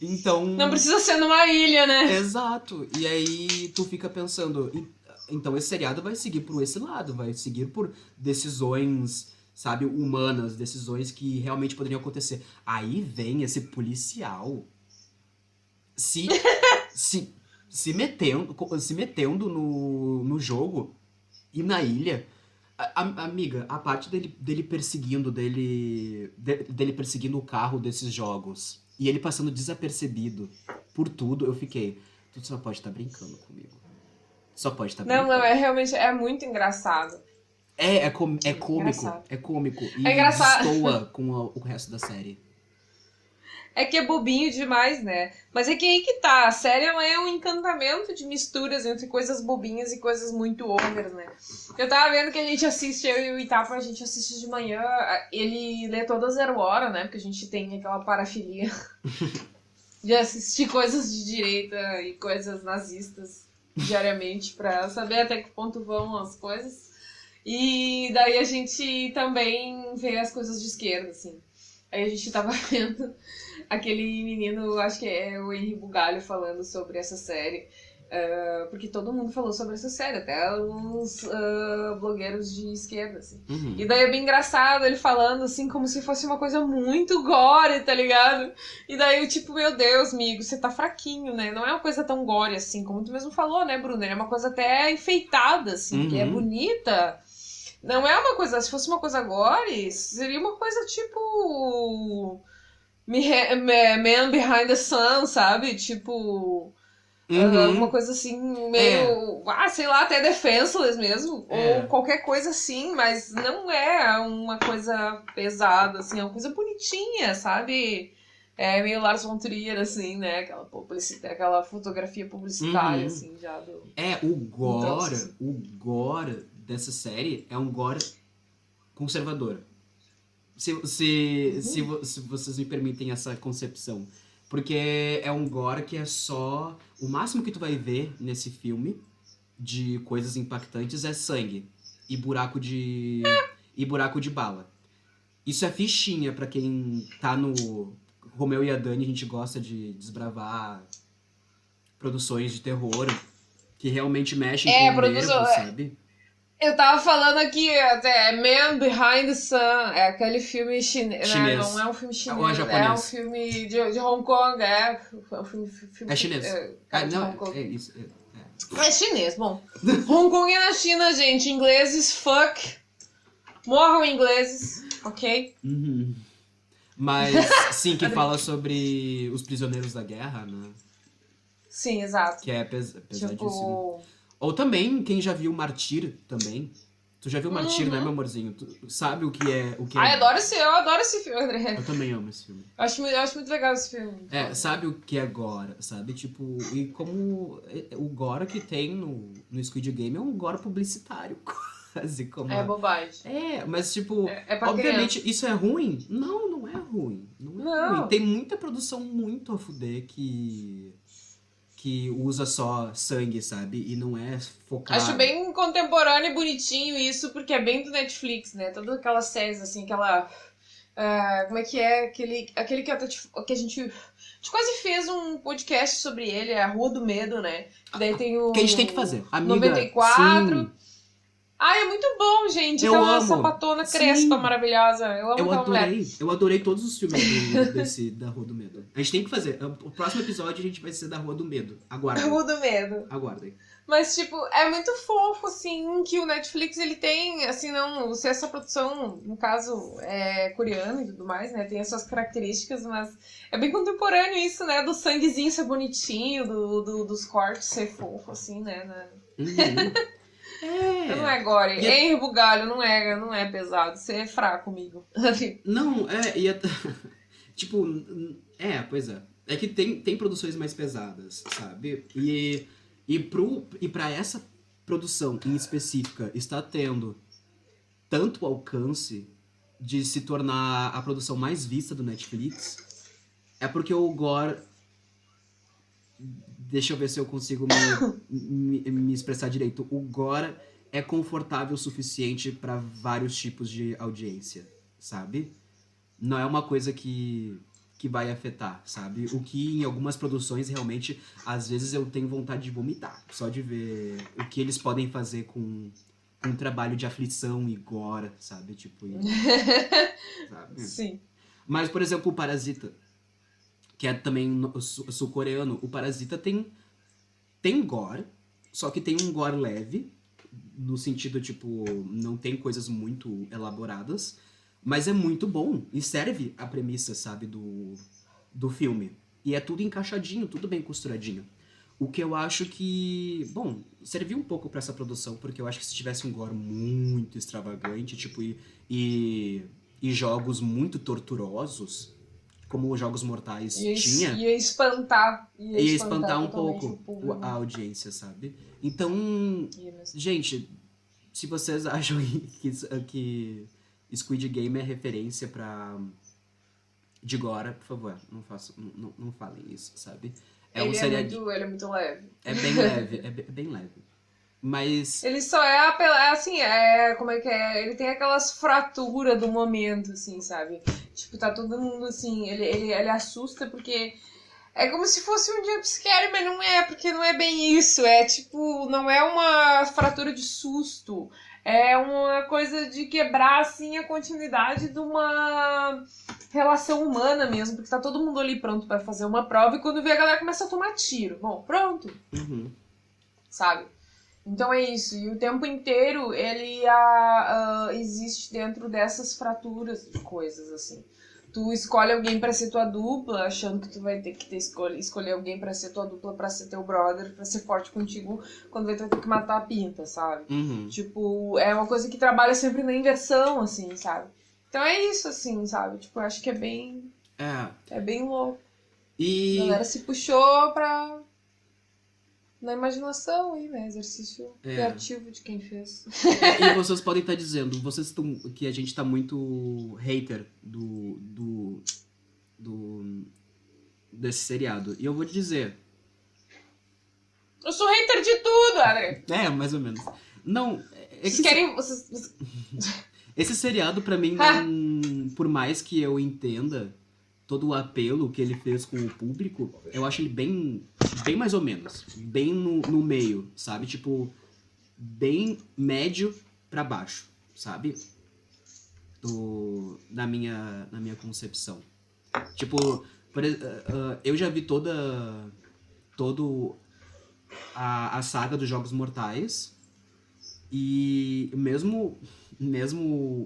S1: Então...
S2: Não precisa ser numa ilha, né?
S1: Exato. E aí tu fica pensando... Então esse seriado vai seguir por esse lado. Vai seguir por decisões, sabe, humanas. Decisões que realmente poderiam acontecer. Aí vem esse policial se metendo no jogo e na ilha. Amiga, a parte dele perseguindo o carro desses jogos e ele passando desapercebido por tudo, eu fiquei, tu só pode estar brincando comigo. Só pode estar brincando.
S2: Não, realmente é muito engraçado.
S1: É cômico.
S2: Engraçado.
S1: É cômico. E
S2: é engraçado.
S1: destoa com o resto da série.
S2: É que é bobinho demais, né? Mas é que aí que tá. A série é um encantamento de misturas entre coisas bobinhas e coisas muito overs, né? Eu tava vendo que a gente assiste, eu e o Itapa, a gente assiste de manhã. Ele lê toda Zero Hora, né? Porque a gente tem aquela parafilia de assistir coisas de direita e coisas nazistas diariamente pra saber até que ponto vão as coisas. E daí a gente também vê as coisas de esquerda, assim. Aí a gente tava vendo aquele menino, acho que é o Henri Bugalho, falando sobre essa série. Porque todo mundo falou sobre essa série, até uns blogueiros de esquerda, assim.
S1: Uhum.
S2: E daí é bem engraçado ele falando, assim, como se fosse uma coisa muito gore, tá ligado? E daí eu, tipo, meu Deus, amigo, você tá fraquinho, né? Não é uma coisa tão gore, assim, como tu mesmo falou, né, Bruno? É uma coisa até enfeitada, assim, que é
S1: Uhum.
S2: bonita. Não é uma coisa, se fosse uma coisa gore, seria uma coisa tipo... Man Behind the Sun, sabe? Tipo... alguma
S1: Uhum.
S2: coisa assim,
S1: É,
S2: meio. Sei lá, até Defenseless mesmo. Ou
S1: é.
S2: qualquer coisa assim, mas não é uma coisa pesada, assim, é uma coisa bonitinha, sabe? É meio Lars von Trier, assim, né? Aquela fotografia publicitária,
S1: Uhum.
S2: assim, já do um troço, assim.
S1: O gore dessa série é um gore conservador.
S2: Uhum.
S1: Se vocês me permitem essa concepção. Porque é um gore que é só. O máximo que tu vai ver nesse filme de coisas impactantes é sangue e buraco de. E buraco de bala. Isso é fichinha pra quem tá no. Romeu e a Dani, a gente gosta de desbravar produções de terror que realmente mexem com
S2: É,
S1: o
S2: produção.
S1: nervo, sabe?
S2: Eu tava falando aqui, até, Man Behind the Sun, é aquele filme chinês, né? Não
S1: Chinês.
S2: é um filme
S1: Ou é
S2: chinês, é um
S1: japonês.
S2: filme de Hong Kong, é um filme
S1: É chinês. Ah,
S2: cara de
S1: não,
S2: Hong Kong.
S1: é isso.
S2: É chinês, bom. Hong Kong é na China, gente, ingleses, fuck, morram ingleses, ok?
S1: Uhum. Mas, sim, que fala sobre os prisioneiros da guerra, né?
S2: Sim, exato.
S1: Que é pesadíssimo.
S2: Tipo...
S1: Ou também, quem já viu Martyr também. Tu já viu Martyr, né, meu
S2: Uhum.
S1: amorzinho? Tu sabe o que é...
S2: Ai, eu adoro esse filme, André.
S1: Eu também amo esse filme.
S2: Eu acho muito legal esse filme.
S1: É, sabe o que é Gora, sabe? Tipo, e como o Gora que tem no Squid Game é um Gora publicitário, quase como...
S2: É bobagem.
S1: É, mas tipo,
S2: É pra
S1: obviamente
S2: criança.
S1: isso é ruim? Não, não é ruim. Não é ruim.
S2: Não.
S1: Tem muita produção muito a fuder que usa só sangue, sabe? E não é
S2: Acho
S1: focado.
S2: bem contemporâneo e bonitinho isso, porque é bem do Netflix, né? Todas aquelas séries, assim, aquela. Como é que é? Aquele que a gente quase fez um podcast sobre ele, é a Rua do Medo, né? Daí tem
S1: Que a gente tem que
S2: o
S1: fazer. Amiga,
S2: 94.
S1: sim,
S2: Ai, é muito bom, gente.
S1: eu
S2: Aquela
S1: amo.
S2: sapatona crespa
S1: Sim,
S2: maravilhosa. Eu amo
S1: eu
S2: aquela mulher.
S1: adorei. Eu adorei todos os filmes da Rua do Medo. A gente tem que fazer. O próximo episódio a gente vai ser da Rua do Medo. Aguardem.
S2: Rua do Medo.
S1: Aguardem.
S2: Mas, tipo, é muito fofo, assim, que o Netflix, ele tem, assim, não... Se essa produção, no caso, é coreana e tudo mais, né? Tem as suas características, mas é bem contemporâneo isso, né? Do sanguezinho ser bonitinho, dos cortes ser fofo, assim, né?
S1: Uhum.
S2: Não
S1: É.
S2: é gore.
S1: E é-
S2: Henry Bugalho, não é pesado. Você é fraco comigo.
S1: Não, tipo, pois é. É que tem produções mais pesadas, sabe? E pra essa produção em específica está tendo tanto alcance de se tornar a produção mais vista do Netflix, é porque o gore. Deixa eu ver se eu consigo me expressar direito. O gore é confortável o suficiente para vários tipos de audiência, sabe? Não é uma coisa que vai afetar, sabe? O que em algumas produções realmente, às vezes eu tenho vontade de vomitar, só de ver o que eles podem fazer com um trabalho de aflição e gore, sabe? Tipo, sabe?
S2: Sim.
S1: Mas, por exemplo, o Parasita, que é também sul-coreano, o Parasita tem gore, só que tem um gore leve, no sentido, tipo, não tem coisas muito elaboradas, mas é muito bom e serve a premissa, sabe, do filme. E é tudo encaixadinho, tudo bem costuradinho. O que eu acho que, bom, serviu um pouco pra essa produção, porque eu acho que se tivesse um gore muito extravagante, tipo, e jogos muito torturosos, como os Jogos Mortais tinha,
S2: Ia espantar.
S1: ia espantar um
S2: totalmente o
S1: pouco
S2: público.
S1: a audiência, sabe? Então,
S2: Ia mesmo.
S1: gente, se vocês acham que Squid Game é referência de Gora, por favor, não falem isso, sabe? É um seriado.
S2: Ele é muito leve.
S1: É bem leve, é bem leve. Mas.
S2: Ele só assim, como é que é? Ele tem aquelas fraturas do momento, assim, sabe? Tipo, tá todo mundo assim, ele assusta porque é como se fosse um jumpscare, mas não é, porque não é bem isso. É tipo, não é uma fratura de susto. É uma coisa de quebrar, assim, a continuidade de uma relação humana mesmo, porque tá todo mundo ali pronto pra fazer uma prova e quando vê a galera começa a tomar tiro. Bom, pronto,
S1: Uhum.
S2: sabe? Então é isso, e o tempo inteiro ele existe dentro dessas fraturas de coisas, assim. Tu escolhe alguém pra ser tua dupla, achando que tu vai ter que escolher alguém pra ser tua dupla, pra ser teu brother, pra ser forte contigo, quando tu vai ter que matar a pinta, sabe?
S1: Uhum.
S2: Tipo, é uma coisa que trabalha sempre na inversão, assim, sabe? Então é isso, assim, sabe? Tipo, eu acho que é bem louco. A
S1: E.
S2: galera se puxou na imaginação aí, né? Exercício criativo de quem fez.
S1: E vocês podem estar dizendo, que a gente tá muito hater desse seriado. E eu vou te dizer.
S2: Eu sou hater de tudo, André.
S1: Mais ou menos. Não,
S2: Vocês querem...
S1: esse seriado, pra mim, não. Por mais que eu entenda todo o apelo que ele fez com o público, eu acho ele bem mais ou menos. Bem no meio, sabe? Tipo, bem médio pra baixo, sabe? Na minha concepção. Tipo, eu já vi toda a saga dos Jogos Mortais e mesmo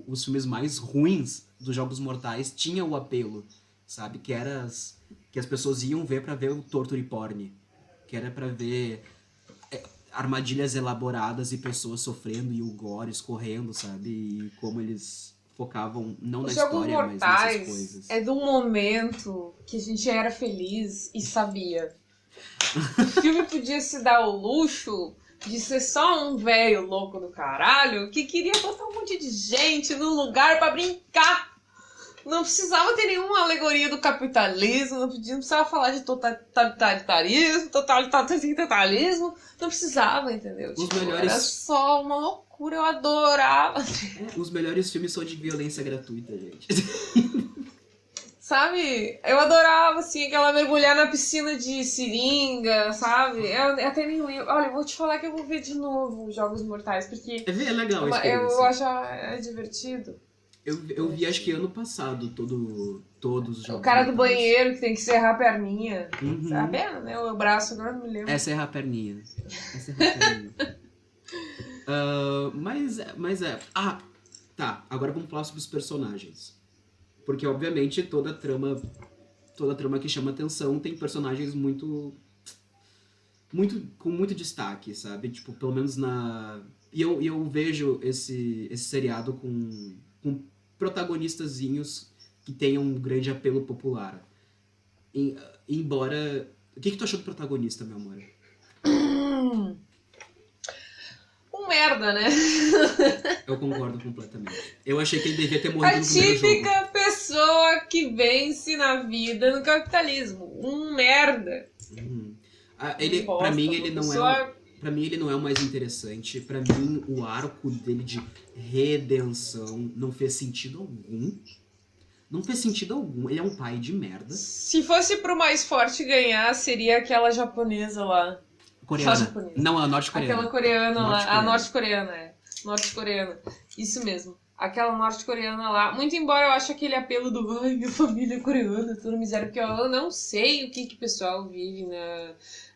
S1: os filmes mais ruins dos Jogos Mortais tinham o apelo, sabe? Que as pessoas iam ver pra ver o torture porn, que era pra ver armadilhas elaboradas e pessoas sofrendo e o gore escorrendo, sabe? E como eles focavam não na história, mas nessas coisas.
S2: É de um momento que a gente era feliz e sabia. O filme podia se dar o luxo de ser só um velho louco do caralho que queria botar um monte de gente no lugar pra brincar. Não precisava ter nenhuma alegoria do capitalismo, não precisava falar de totalitarismo, não precisava, entendeu? Era só uma loucura, eu adorava.
S1: Os melhores filmes são de violência gratuita, gente.
S2: Sabe? Eu adorava, assim, aquela mergulhar na piscina de seringa, sabe? Eu até nem lembro. Olha, eu vou te falar que eu vou ver de novo os Jogos Mortais, porque...
S1: É legal a experiência.
S2: Eu acho divertido.
S1: Eu vi, acho que ano passado, todos os Jogos
S2: O cara do
S1: Mortais.
S2: banheiro que tem que serrar a perninha.
S1: Uhum.
S2: Serrar a perna, né? O braço, agora não me lembro.
S1: Serrar a perninha. Mas é... Ah, tá. Agora vamos falar sobre os personagens. Porque, obviamente, toda trama que chama atenção tem personagens com muito destaque, sabe? Tipo, pelo menos E eu vejo esse seriado com protagonistazinhos que tenham um grande apelo popular. Embora... O que tu achou do protagonista, meu amor?
S2: Um merda, né?
S1: Eu concordo completamente. Eu achei que ele devia ter morrido no primeiro jogo.
S2: A típica pessoa que vence na vida no capitalismo. Um merda.
S1: Pra mim, ele não é... Pra mim, ele não é o mais interessante. Pra mim, o arco dele de redenção não fez sentido algum. Não fez sentido algum. Ele é um pai de merda.
S2: Se fosse pro mais forte ganhar, seria aquela japonesa lá.
S1: Coreana. Não, a norte-coreana.
S2: Aquela coreana lá. A norte-coreana, norte-coreana. Isso mesmo. Aquela norte-coreana lá. Muito embora eu ache aquele apelo do ai, minha família é coreana, toda miséria, porque eu não sei o que o pessoal vive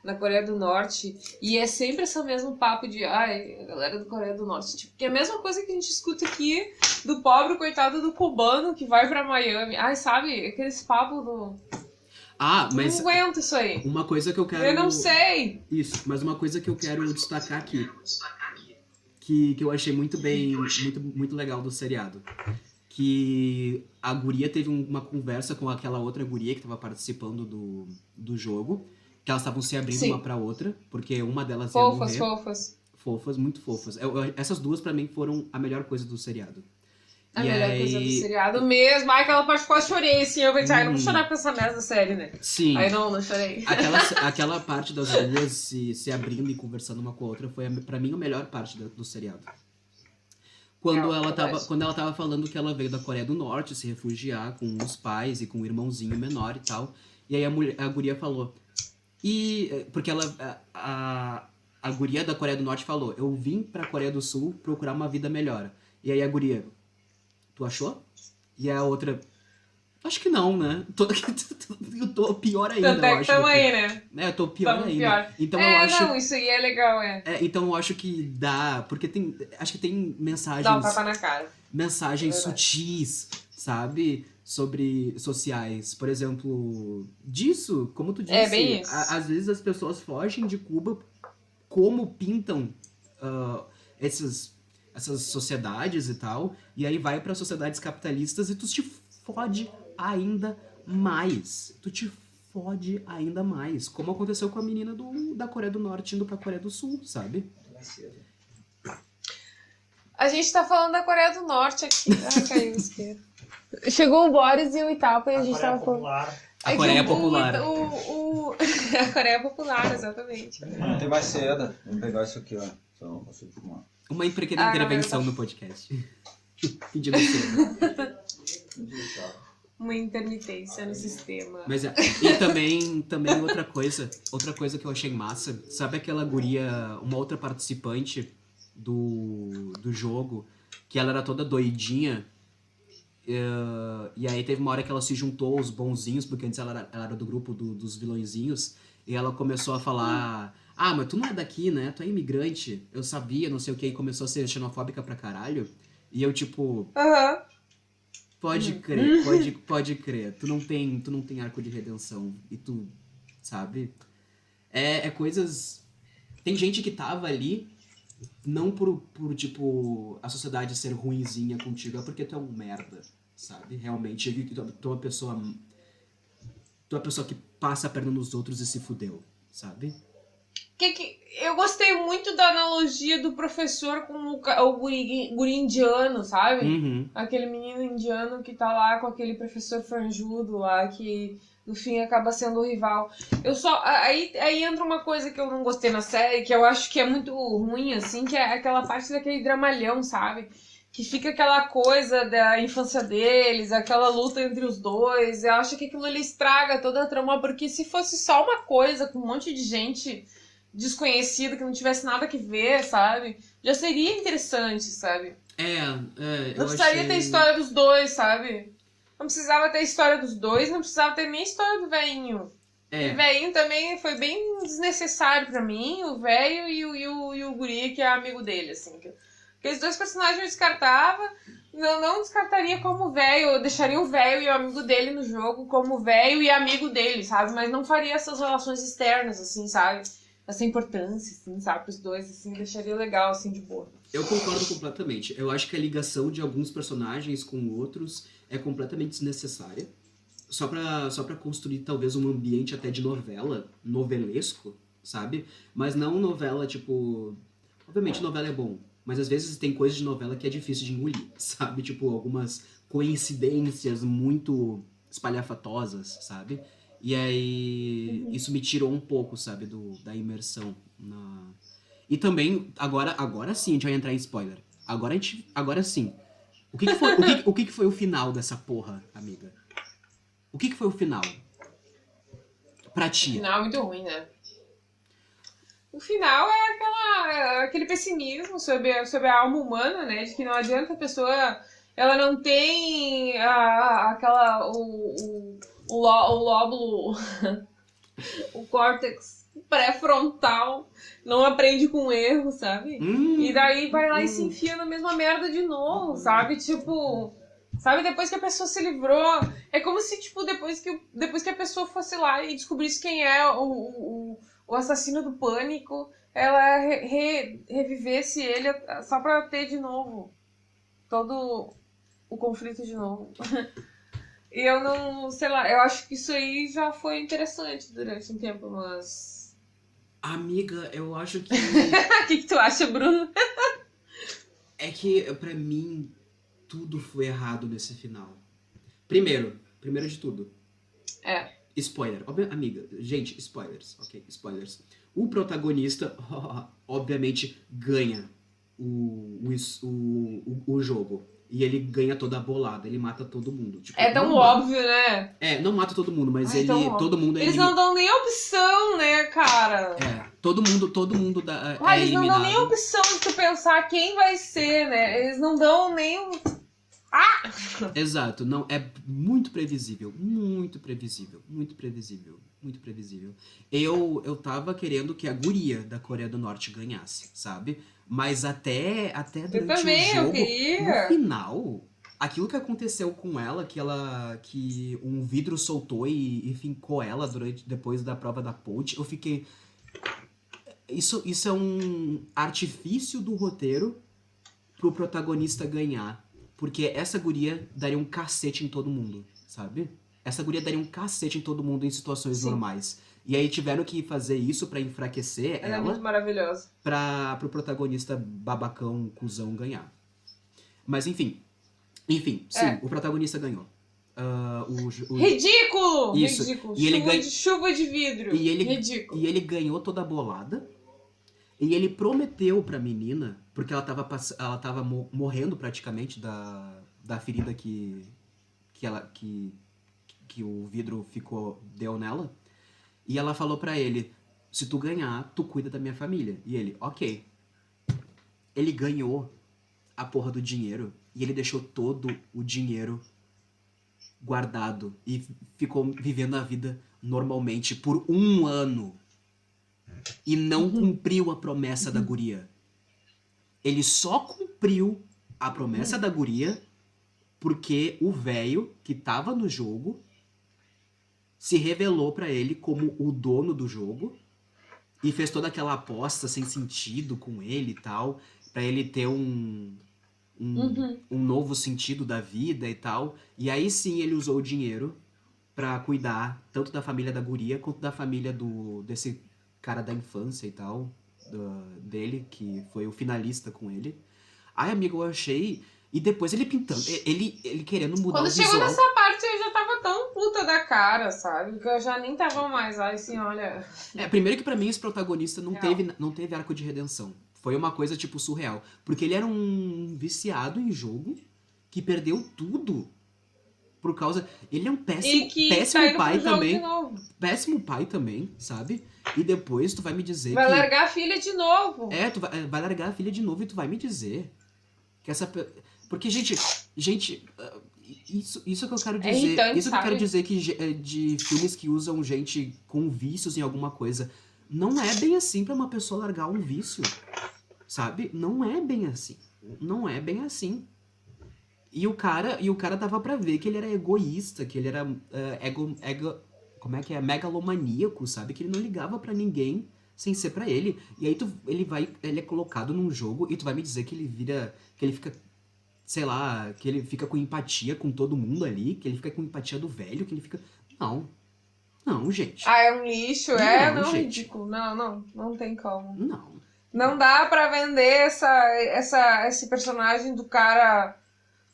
S2: na Coreia do Norte. E é sempre esse mesmo papo de ai, a galera da Coreia do Norte. Tipo, que é a mesma coisa que a gente escuta aqui do pobre coitado do cubano que vai pra Miami. Ai, sabe? Aqueles papos do...
S1: mas...
S2: Não aguento isso aí.
S1: Uma coisa que eu quero...
S2: Eu não sei.
S1: Isso, mas uma coisa que eu quero destacar aqui. Que eu achei muito legal do seriado. Que a guria teve uma conversa com aquela outra guria que tava participando do jogo. Que elas estavam se abrindo uma pra outra. Porque uma delas ia morrer.
S2: Fofas.
S1: Fofas, muito fofas. Essas duas pra mim foram a melhor coisa do seriado.
S2: A
S1: E
S2: melhor coisa do
S1: aí...
S2: seriado mesmo. Ai, aquela parte que eu quase chorei, assim. Eu pensei, ai, não vou chorar com essa merda da série, né?
S1: Sim.
S2: Aí não chorei.
S1: Aquela parte das duas se abrindo e conversando uma com a outra foi, pra mim, a melhor parte do seriado. Quando ela tava falando que ela veio da Coreia do Norte se refugiar com os pais e com o irmãozinho menor e tal. E aí a guria falou... Porque a guria da Coreia do Norte falou, eu vim pra Coreia do Sul procurar uma vida melhor. E aí a guria, tu achou? E a outra, acho que não, né? Eu tô pior ainda,
S2: Tanto é que tamo aí, né?
S1: Eu tô pior ainda.
S2: Pior.
S1: Então eu acho...
S2: não, isso aí é legal,
S1: então eu acho que dá, porque acho que tem mensagens...
S2: Dá um tapa na cara.
S1: Mensagens sutis, sabe? Sociais. Por exemplo, disso, como tu disse,
S2: bem isso.
S1: Às vezes as pessoas fogem de Cuba como pintam essas sociedades e tal, e aí vai para sociedades capitalistas e tu te fode ainda mais. Como aconteceu com a menina da Coreia do Norte indo pra Coreia do Sul, sabe?
S2: A gente tá falando da Coreia do Norte aqui. Ai, caiu o isqueiro. Chegou o Boris e o Itapa e a gente tava falando.
S1: A Coreia Popular.
S2: A Coreia Popular, exatamente.
S3: Não tem mais seda. Vamos pegar isso aqui, ó. Então,
S1: uma pequena intervenção no podcast. Pedindo seda.
S2: Uma intermitência no sistema.
S1: Mas e também outra coisa que eu achei massa, sabe aquela guria, uma outra participante do jogo, que ela era toda doidinha, e aí teve uma hora que ela se juntou aos bonzinhos, porque antes ela era do grupo dos vilõezinhos, e ela começou a falar, mas tu não é daqui, né? Tu é imigrante, eu sabia, não sei o que, e começou a ser xenofóbica pra caralho, e eu tipo... Pode crer. Tu não tem arco de redenção. E tu, sabe? É coisas... Tem gente que tava ali, não por tipo, a sociedade ser ruinzinha contigo, é porque tu é um merda, sabe? Realmente, tu é uma pessoa... Tu é uma pessoa que passa a perna nos outros e se fudeu, sabe?
S2: Eu gostei muito da analogia do professor com o guri indiano, sabe?
S1: Uhum.
S2: Aquele menino indiano que tá lá com aquele professor franjudo lá, que no fim acaba sendo o rival. Aí entra uma coisa que eu não gostei na série, que eu acho que é muito ruim, assim, que é aquela parte daquele dramalhão, sabe? Que fica aquela coisa da infância deles, aquela luta entre os dois. Eu acho que aquilo ali estraga toda a trama, porque se fosse só uma coisa com um monte de gente desconhecida, que não tivesse nada que ver, sabe? Já seria interessante, sabe?
S1: Eu
S2: não precisaria ter a história dos dois, sabe? Não precisava ter a história dos dois, não precisava ter nem a história do velhinho. O velhinho também foi bem desnecessário pra mim, o velho e o guri, que é amigo dele, assim. Aqueles dois personagens eu descartava, não descartaria como velho, eu deixaria o velho e o amigo dele no jogo como velho e amigo dele, sabe? Mas não faria essas relações externas, assim, sabe? Essa importância, assim, sabe, pros dois, assim, deixaria legal, assim, de boa.
S1: Eu concordo completamente. Eu acho que a ligação de alguns personagens com outros é completamente desnecessária. Só pra construir, talvez, um ambiente até de novela, novelesco, sabe? Mas não novela, tipo... Obviamente, novela é bom, mas às vezes tem coisas de novela que é difícil de engolir, sabe? Tipo, algumas coincidências muito espalhafatosas, sabe? E aí, isso me tirou um pouco, sabe, da imersão. E também, agora sim, a gente vai entrar em spoiler. Agora sim. O que foi o final dessa porra, amiga? O que foi o final? Pra ti.
S2: O final é muito ruim, né? O final é aquele pessimismo sobre a alma humana, né? De que não adianta a pessoa... Ela não tem o lóbulo, o córtex pré-frontal, não aprende com erro, sabe? E daí vai lá e se enfia na mesma merda de novo, sabe? Tipo, sabe, depois que a pessoa se livrou, é como se, tipo, depois que a pessoa fosse lá e descobrisse quem é o assassino do Pânico, ela revivesse ele só pra ter de novo todo o conflito de novo. E eu não, sei lá, eu acho que isso aí já foi interessante durante um tempo, mas...
S1: Amiga, eu acho que...
S2: O que tu acha, Bruno?
S1: É que, pra mim, tudo foi errado nesse final. Primeiro de tudo. Spoiler. Amiga, gente, spoilers, ok? Spoilers. O protagonista, obviamente, ganha o jogo. E ele ganha toda a bolada, ele mata todo mundo. Tipo,
S2: É tão
S1: não
S2: óbvio, né?
S1: não mata todo mundo, mas
S2: Ai, tão óbvio.
S1: todo mundo é
S2: Eles não dão nem opção, né, cara?
S1: todo mundo é
S2: Eles não
S1: eliminado.
S2: dão nem opção de tu pensar quem vai ser, né? Eles não dão nem
S1: Exato, não, é muito previsível, muito previsível, muito previsível, muito previsível. Eu tava querendo que a guria da Coreia do Norte ganhasse, sabe? Mas até durante
S2: também,
S1: o
S2: eu
S1: jogo,
S2: queria.
S1: no final, aquilo que aconteceu com ela, que um vidro soltou e fincou ela depois da prova da ponte, eu fiquei... Isso é um artifício do roteiro pro protagonista ganhar. Porque essa guria daria um cacete em todo mundo, sabe? Essa guria daria um cacete em todo mundo em situações normais. E aí tiveram que fazer isso pra enfraquecer
S2: Ela é muito maravilhosa.
S1: Pro protagonista babacão, cuzão ganhar. Mas enfim, sim, o protagonista ganhou.
S2: Ridículo!
S1: Isso.
S2: Ridículo.
S1: E
S2: Chuva de vidro. Ridículo.
S1: E ele ganhou toda a bolada. E ele prometeu pra menina, porque ela tava morrendo praticamente da ferida que o vidro deu nela. E ela falou pra ele, se tu ganhar, tu cuida da minha família. E ele, ok. Ele ganhou a porra do dinheiro e ele deixou todo o dinheiro guardado e ficou vivendo a vida normalmente por 1 ano. E não cumpriu a promessa da guria. Ele só cumpriu a promessa da guria porque o velho que tava no jogo se revelou pra ele como o dono do jogo e fez toda aquela aposta sem sentido com ele e tal, pra ele ter um novo sentido da vida e tal. E aí sim ele usou o dinheiro pra cuidar tanto da família da guria quanto da família desse cara da infância e tal, dele, que foi o finalista com ele. Ai, amigo, eu achei... E depois ele pintando, ele querendo mudar
S2: Quando
S1: o visual.
S2: chegou nessa parte, eu já tava tão puta da cara, sabe? Que eu já nem tava mais lá, assim, olha...
S1: Primeiro que pra mim esse protagonista não teve arco de redenção. Foi uma coisa, tipo, surreal. Porque ele era um viciado em jogo que perdeu tudo por causa... Ele é um péssimo pai também. Péssimo pai também, sabe? E depois tu vai me dizer
S2: vai largar a filha de novo.
S1: Tu vai largar a filha de novo e tu vai me dizer que essa... Porque, gente, isso que eu quero dizer.
S2: Irritante,
S1: isso que eu quero
S2: sabe?
S1: dizer que de filmes que usam gente com vícios em alguma coisa. Não é bem assim pra uma pessoa largar um vício. Sabe? Não é bem assim. Não é bem assim. E o cara dava pra ver que ele era egoísta, que ele era como é que é? Megalomaníaco, sabe? Que ele não ligava pra ninguém sem ser pra ele. E aí ele é colocado num jogo e tu vai me dizer que ele fica, sei lá, que ele fica com empatia com todo mundo ali, que ele fica com empatia do velho, que ele fica... Não, gente.
S2: É um lixo,
S1: Não, gente.
S2: ridículo. Não tem como.
S1: Não.
S2: Não dá pra vender esse personagem do cara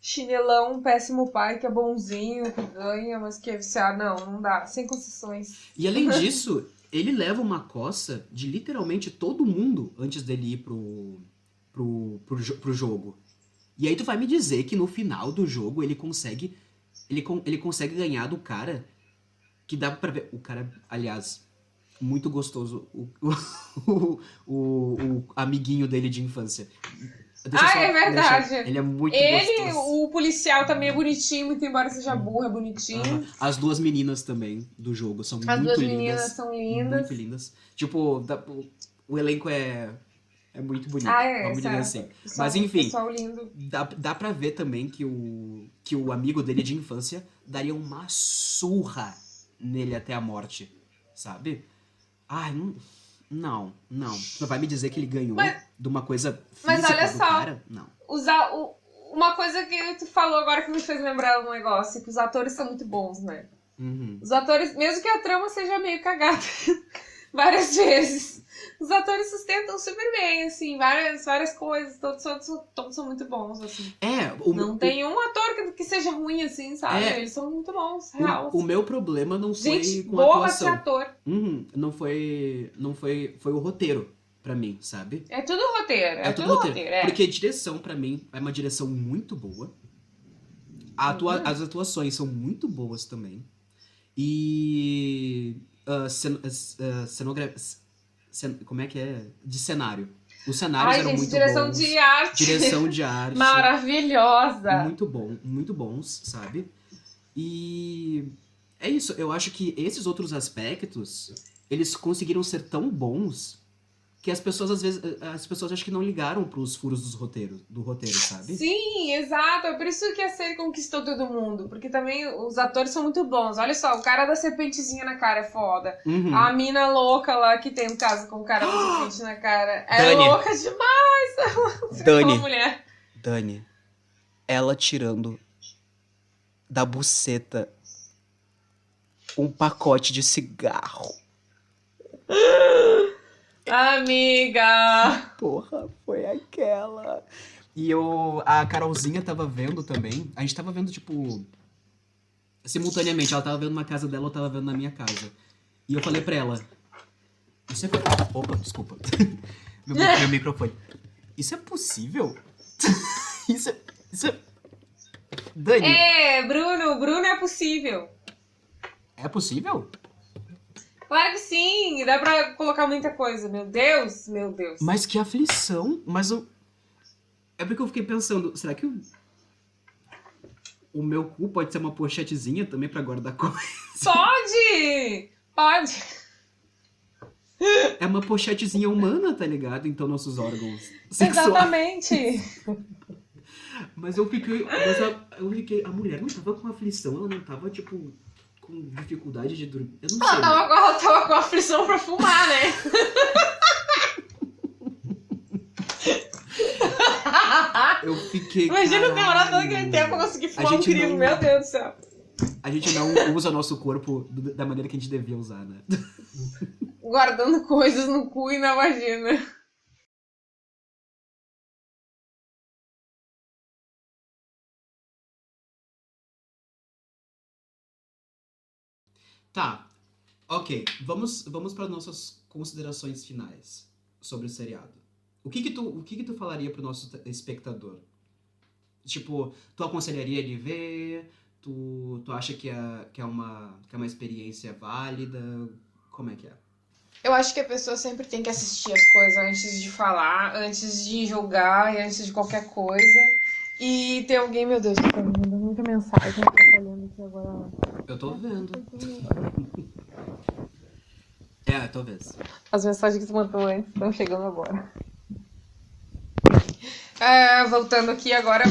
S2: chinelão, péssimo pai, que é bonzinho, que ganha, mas que é viciado. Não dá. Sem concessões.
S1: E além disso, ele leva uma coça de literalmente todo mundo antes dele ir pro jogo. E aí tu vai me dizer que no final do jogo ele consegue ganhar do cara que dá pra ver. O cara, aliás, muito gostoso. O amiguinho dele de infância.
S2: É verdade.
S1: Ele é muito gostoso.
S2: O policial também é bonitinho, muito embora seja burro, é bonitinho.
S1: As duas meninas também do jogo são muito lindas.
S2: As duas meninas são lindas.
S1: Muito lindas. Tipo, o elenco é muito bonito, vamos dizer assim. Mas enfim, dá pra ver também que o amigo dele de infância daria uma surra nele até a morte, sabe? Ai, não. Tu vai me dizer que ele ganhou de uma coisa física do cara? Não.
S2: Uma coisa que tu falou agora que me fez lembrar um negócio, que os atores são muito bons, né?
S1: Uhum.
S2: Os atores, mesmo que a trama seja meio cagada, várias vezes. Os atores sustentam super bem, assim, várias coisas, todos são muito bons, assim. Não tem um ator que seja ruim, assim, sabe? Eles são muito bons, real.
S1: O meu problema não foi
S2: Gente,
S1: com a
S2: boa pra ser
S1: atuação.
S2: ator.
S1: Foi o roteiro pra mim, sabe?
S2: É tudo roteiro,
S1: É tudo roteiro.
S2: é.
S1: Porque direção, pra mim, é uma direção muito boa. As atuações são muito boas também. E... como é que é? De cenário. Os cenários eram muito
S2: direção
S1: bons.
S2: de arte.
S1: Direção de arte.
S2: Maravilhosa.
S1: Muito bons, sabe? E é isso. Eu acho que esses outros aspectos, eles conseguiram ser tão bons que as pessoas, às vezes, acho que não ligaram pros furos do roteiro, sabe?
S2: Sim, exato. É por isso que a série conquistou todo mundo. Porque também os atores são muito bons. Olha só, o cara da serpentezinha na cara é foda.
S1: Uhum.
S2: A mina louca lá que tem um caso com o cara da serpente na cara é
S1: Dani.
S2: louca demais.
S1: Dani.
S2: Uma mulher.
S1: Dani, ela tirando da buceta um pacote de cigarro.
S2: Amiga!
S1: Porra, foi aquela. E a Carolzinha tava vendo também. A gente tava vendo, tipo, simultaneamente. Ela tava vendo na casa dela, eu tava vendo na minha casa. E eu falei pra ela... Isso é... Opa, desculpa. meu microfone. Isso é possível? Isso é... Dani.
S2: Bruno é possível.
S1: É possível?
S2: Claro que sim, dá pra colocar muita coisa. Meu Deus.
S1: Mas que aflição. É porque eu fiquei pensando, será que o meu cu pode ser uma pochetezinha também pra guardar coisa?
S2: Pode.
S1: É uma pochetezinha humana, tá ligado? Então, nossos órgãos sexuais.
S2: Exatamente.
S1: Mas eu fiquei... A mulher não tava com aflição, ela não tava, tipo... com dificuldade de dormir. Eu não sei.
S2: Ela tava com aflição pra fumar, né?
S1: Eu fiquei.
S2: Imagina
S1: caralho.
S2: demorar todo aquele tempo pra conseguir fumar um crivo, meu Deus do céu.
S1: A gente não usa nosso corpo da maneira que a gente devia usar, né?
S2: Guardando coisas no cu e na vagina.
S1: Tá. Ok. Vamos para nossas considerações finais sobre o seriado. O que que tu falaria pro nosso espectador? Tipo, tu aconselharia ele ver? Tu acha que é uma experiência válida? Como é que é?
S2: Eu acho que a pessoa sempre tem que assistir as coisas antes de falar, antes de julgar e antes de qualquer coisa. E tem alguém, meu Deus, que tá me mandando muita mensagem, eu tô olhando aqui agora.
S1: Eu tô vendo. Talvez.
S2: As mensagens que tu mandou antes estão chegando agora. Voltando aqui agora,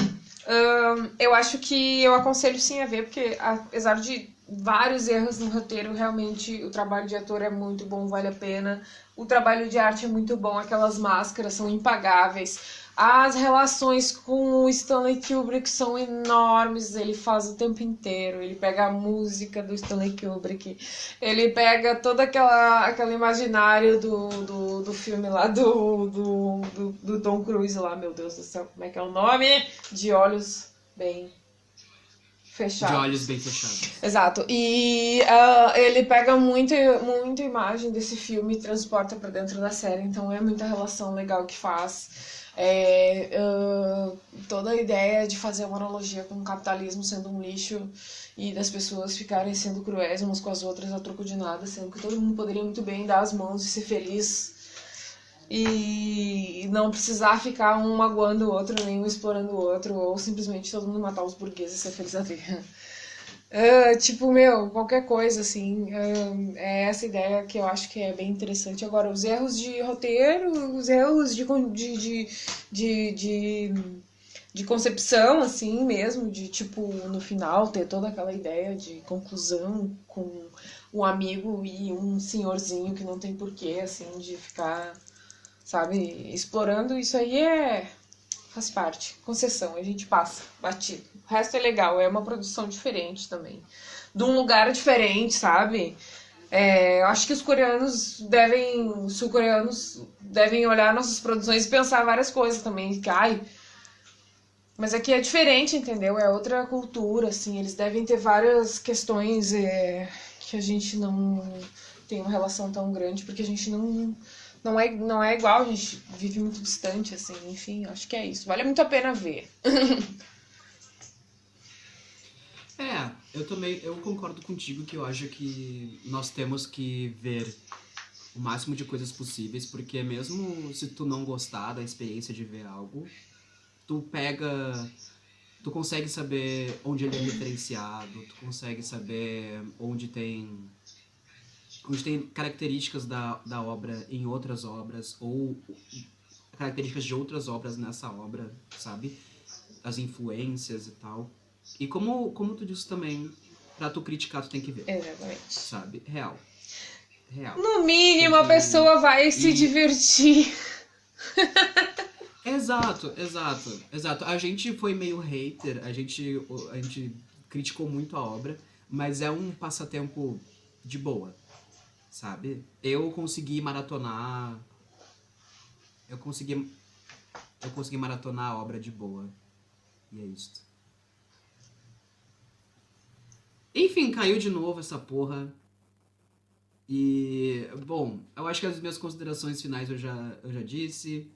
S2: eu acho que eu aconselho sim a ver, porque apesar de vários erros no roteiro, realmente o trabalho de ator é muito bom, vale a pena. O trabalho de arte é muito bom, aquelas máscaras são impagáveis. As relações com o Stanley Kubrick são enormes, ele faz o tempo inteiro, ele pega a música do Stanley Kubrick, ele pega todo aquele imaginário do filme lá do Tom Cruise lá, meu Deus do céu, como é que é o nome? De Olhos Bem Fechados.
S1: De Olhos Bem Fechados.
S2: Exato, e ele pega muita imagem desse filme e transporta pra dentro da série, então é muita relação legal que faz. Toda a ideia de fazer uma analogia com o capitalismo sendo um lixo e das pessoas ficarem sendo cruéis umas com as outras a troco de nada, sendo que todo mundo poderia muito bem dar as mãos e ser feliz e não precisar ficar um magoando o outro, nem um explorando o outro, ou simplesmente todo mundo matar os burgueses e ser feliz a ver. Qualquer coisa, assim, é essa ideia que eu acho que é bem interessante. Agora, os erros de roteiro, os erros de concepção, assim, mesmo, de, tipo, no final ter toda aquela ideia de conclusão com um amigo e um senhorzinho que não tem porquê, assim, de ficar, sabe, explorando, isso aí faz parte, concessão, a gente passa, batido. O resto é legal, é uma produção diferente também. De um lugar diferente, sabe? Eu acho que os sul-coreanos devem olhar nossas produções e pensar várias coisas também. Que, mas aqui é diferente, entendeu? É outra cultura, assim. Eles devem ter várias questões que a gente não tem uma relação tão grande, porque a gente não é igual, a gente vive muito distante, assim. Enfim, acho que é isso. Vale muito a pena ver.
S1: Eu concordo contigo que eu acho que nós temos que ver o máximo de coisas possíveis, porque mesmo se tu não gostar da experiência de ver algo, tu consegue saber onde ele é referenciado, tu consegue saber onde tem características da obra em outras obras, ou características de outras obras nessa obra, sabe? As influências e tal. E como tu disse também, pra tu criticar tu tem que ver.
S2: Exatamente.
S1: Sabe? Real.
S2: No mínimo a pessoa vai se divertir.
S1: Exato. A gente foi meio hater, a gente criticou muito a obra, mas é um passatempo de boa, sabe? Eu consegui maratonar a obra de boa. E é isso. Enfim, caiu de novo essa porra. E, bom, eu acho que as minhas considerações finais eu já disse.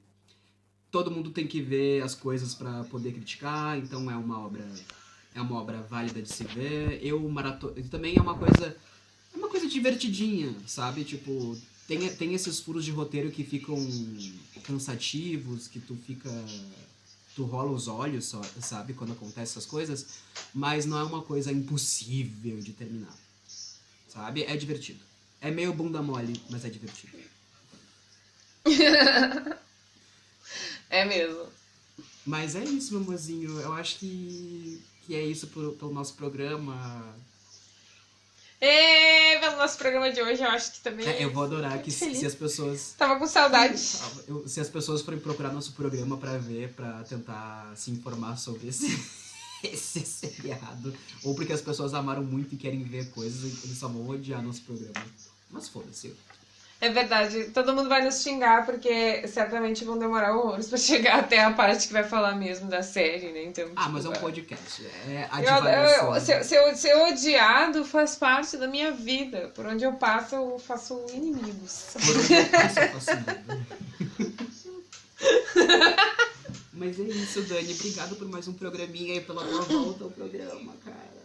S1: Todo mundo tem que ver as coisas pra poder criticar, então é uma obra válida de se ver. Também é uma coisa divertidinha, sabe? Tipo, tem esses furos de roteiro que ficam cansativos, que tu rola os olhos, sabe, quando acontecem essas coisas, mas não é uma coisa impossível de terminar, sabe? É divertido. É meio bunda mole, mas é divertido.
S2: É mesmo.
S1: Mas é isso, meu amorzinho. Eu acho que é isso pelo nosso programa.
S2: Pelo nosso programa de hoje, eu acho que também...
S1: Eu vou adorar que se as pessoas...
S2: Tava com saudade.
S1: Se as pessoas forem procurar nosso programa pra ver, pra tentar se informar sobre esse seriado, ou porque as pessoas amaram muito e querem ver coisas, eles só vão odiar nosso programa. Mas foda-se.
S2: É verdade, todo mundo vai nos xingar, porque certamente vão demorar horrores pra chegar até a parte que vai falar mesmo da série, né? Então,
S1: mas é um podcast. É a
S2: ser odiado faz parte da minha vida. Por onde eu passo, eu faço inimigos.
S1: Por onde eu passo, eu faço nada. Mas é isso, Dani. Obrigado por mais um programinha e pela tua volta ao programa, cara.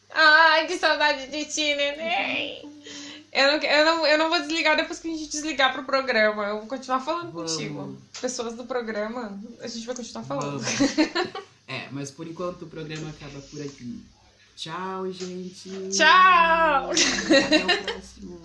S2: Ai, que saudade de ti, neném. Eu não vou desligar depois que a gente desligar pro programa. Eu vou continuar falando contigo. Pessoas do programa, a gente vai continuar falando.
S1: Mas por enquanto o programa acaba por aqui. Tchau, gente.
S2: Tchau!
S1: Até o próximo.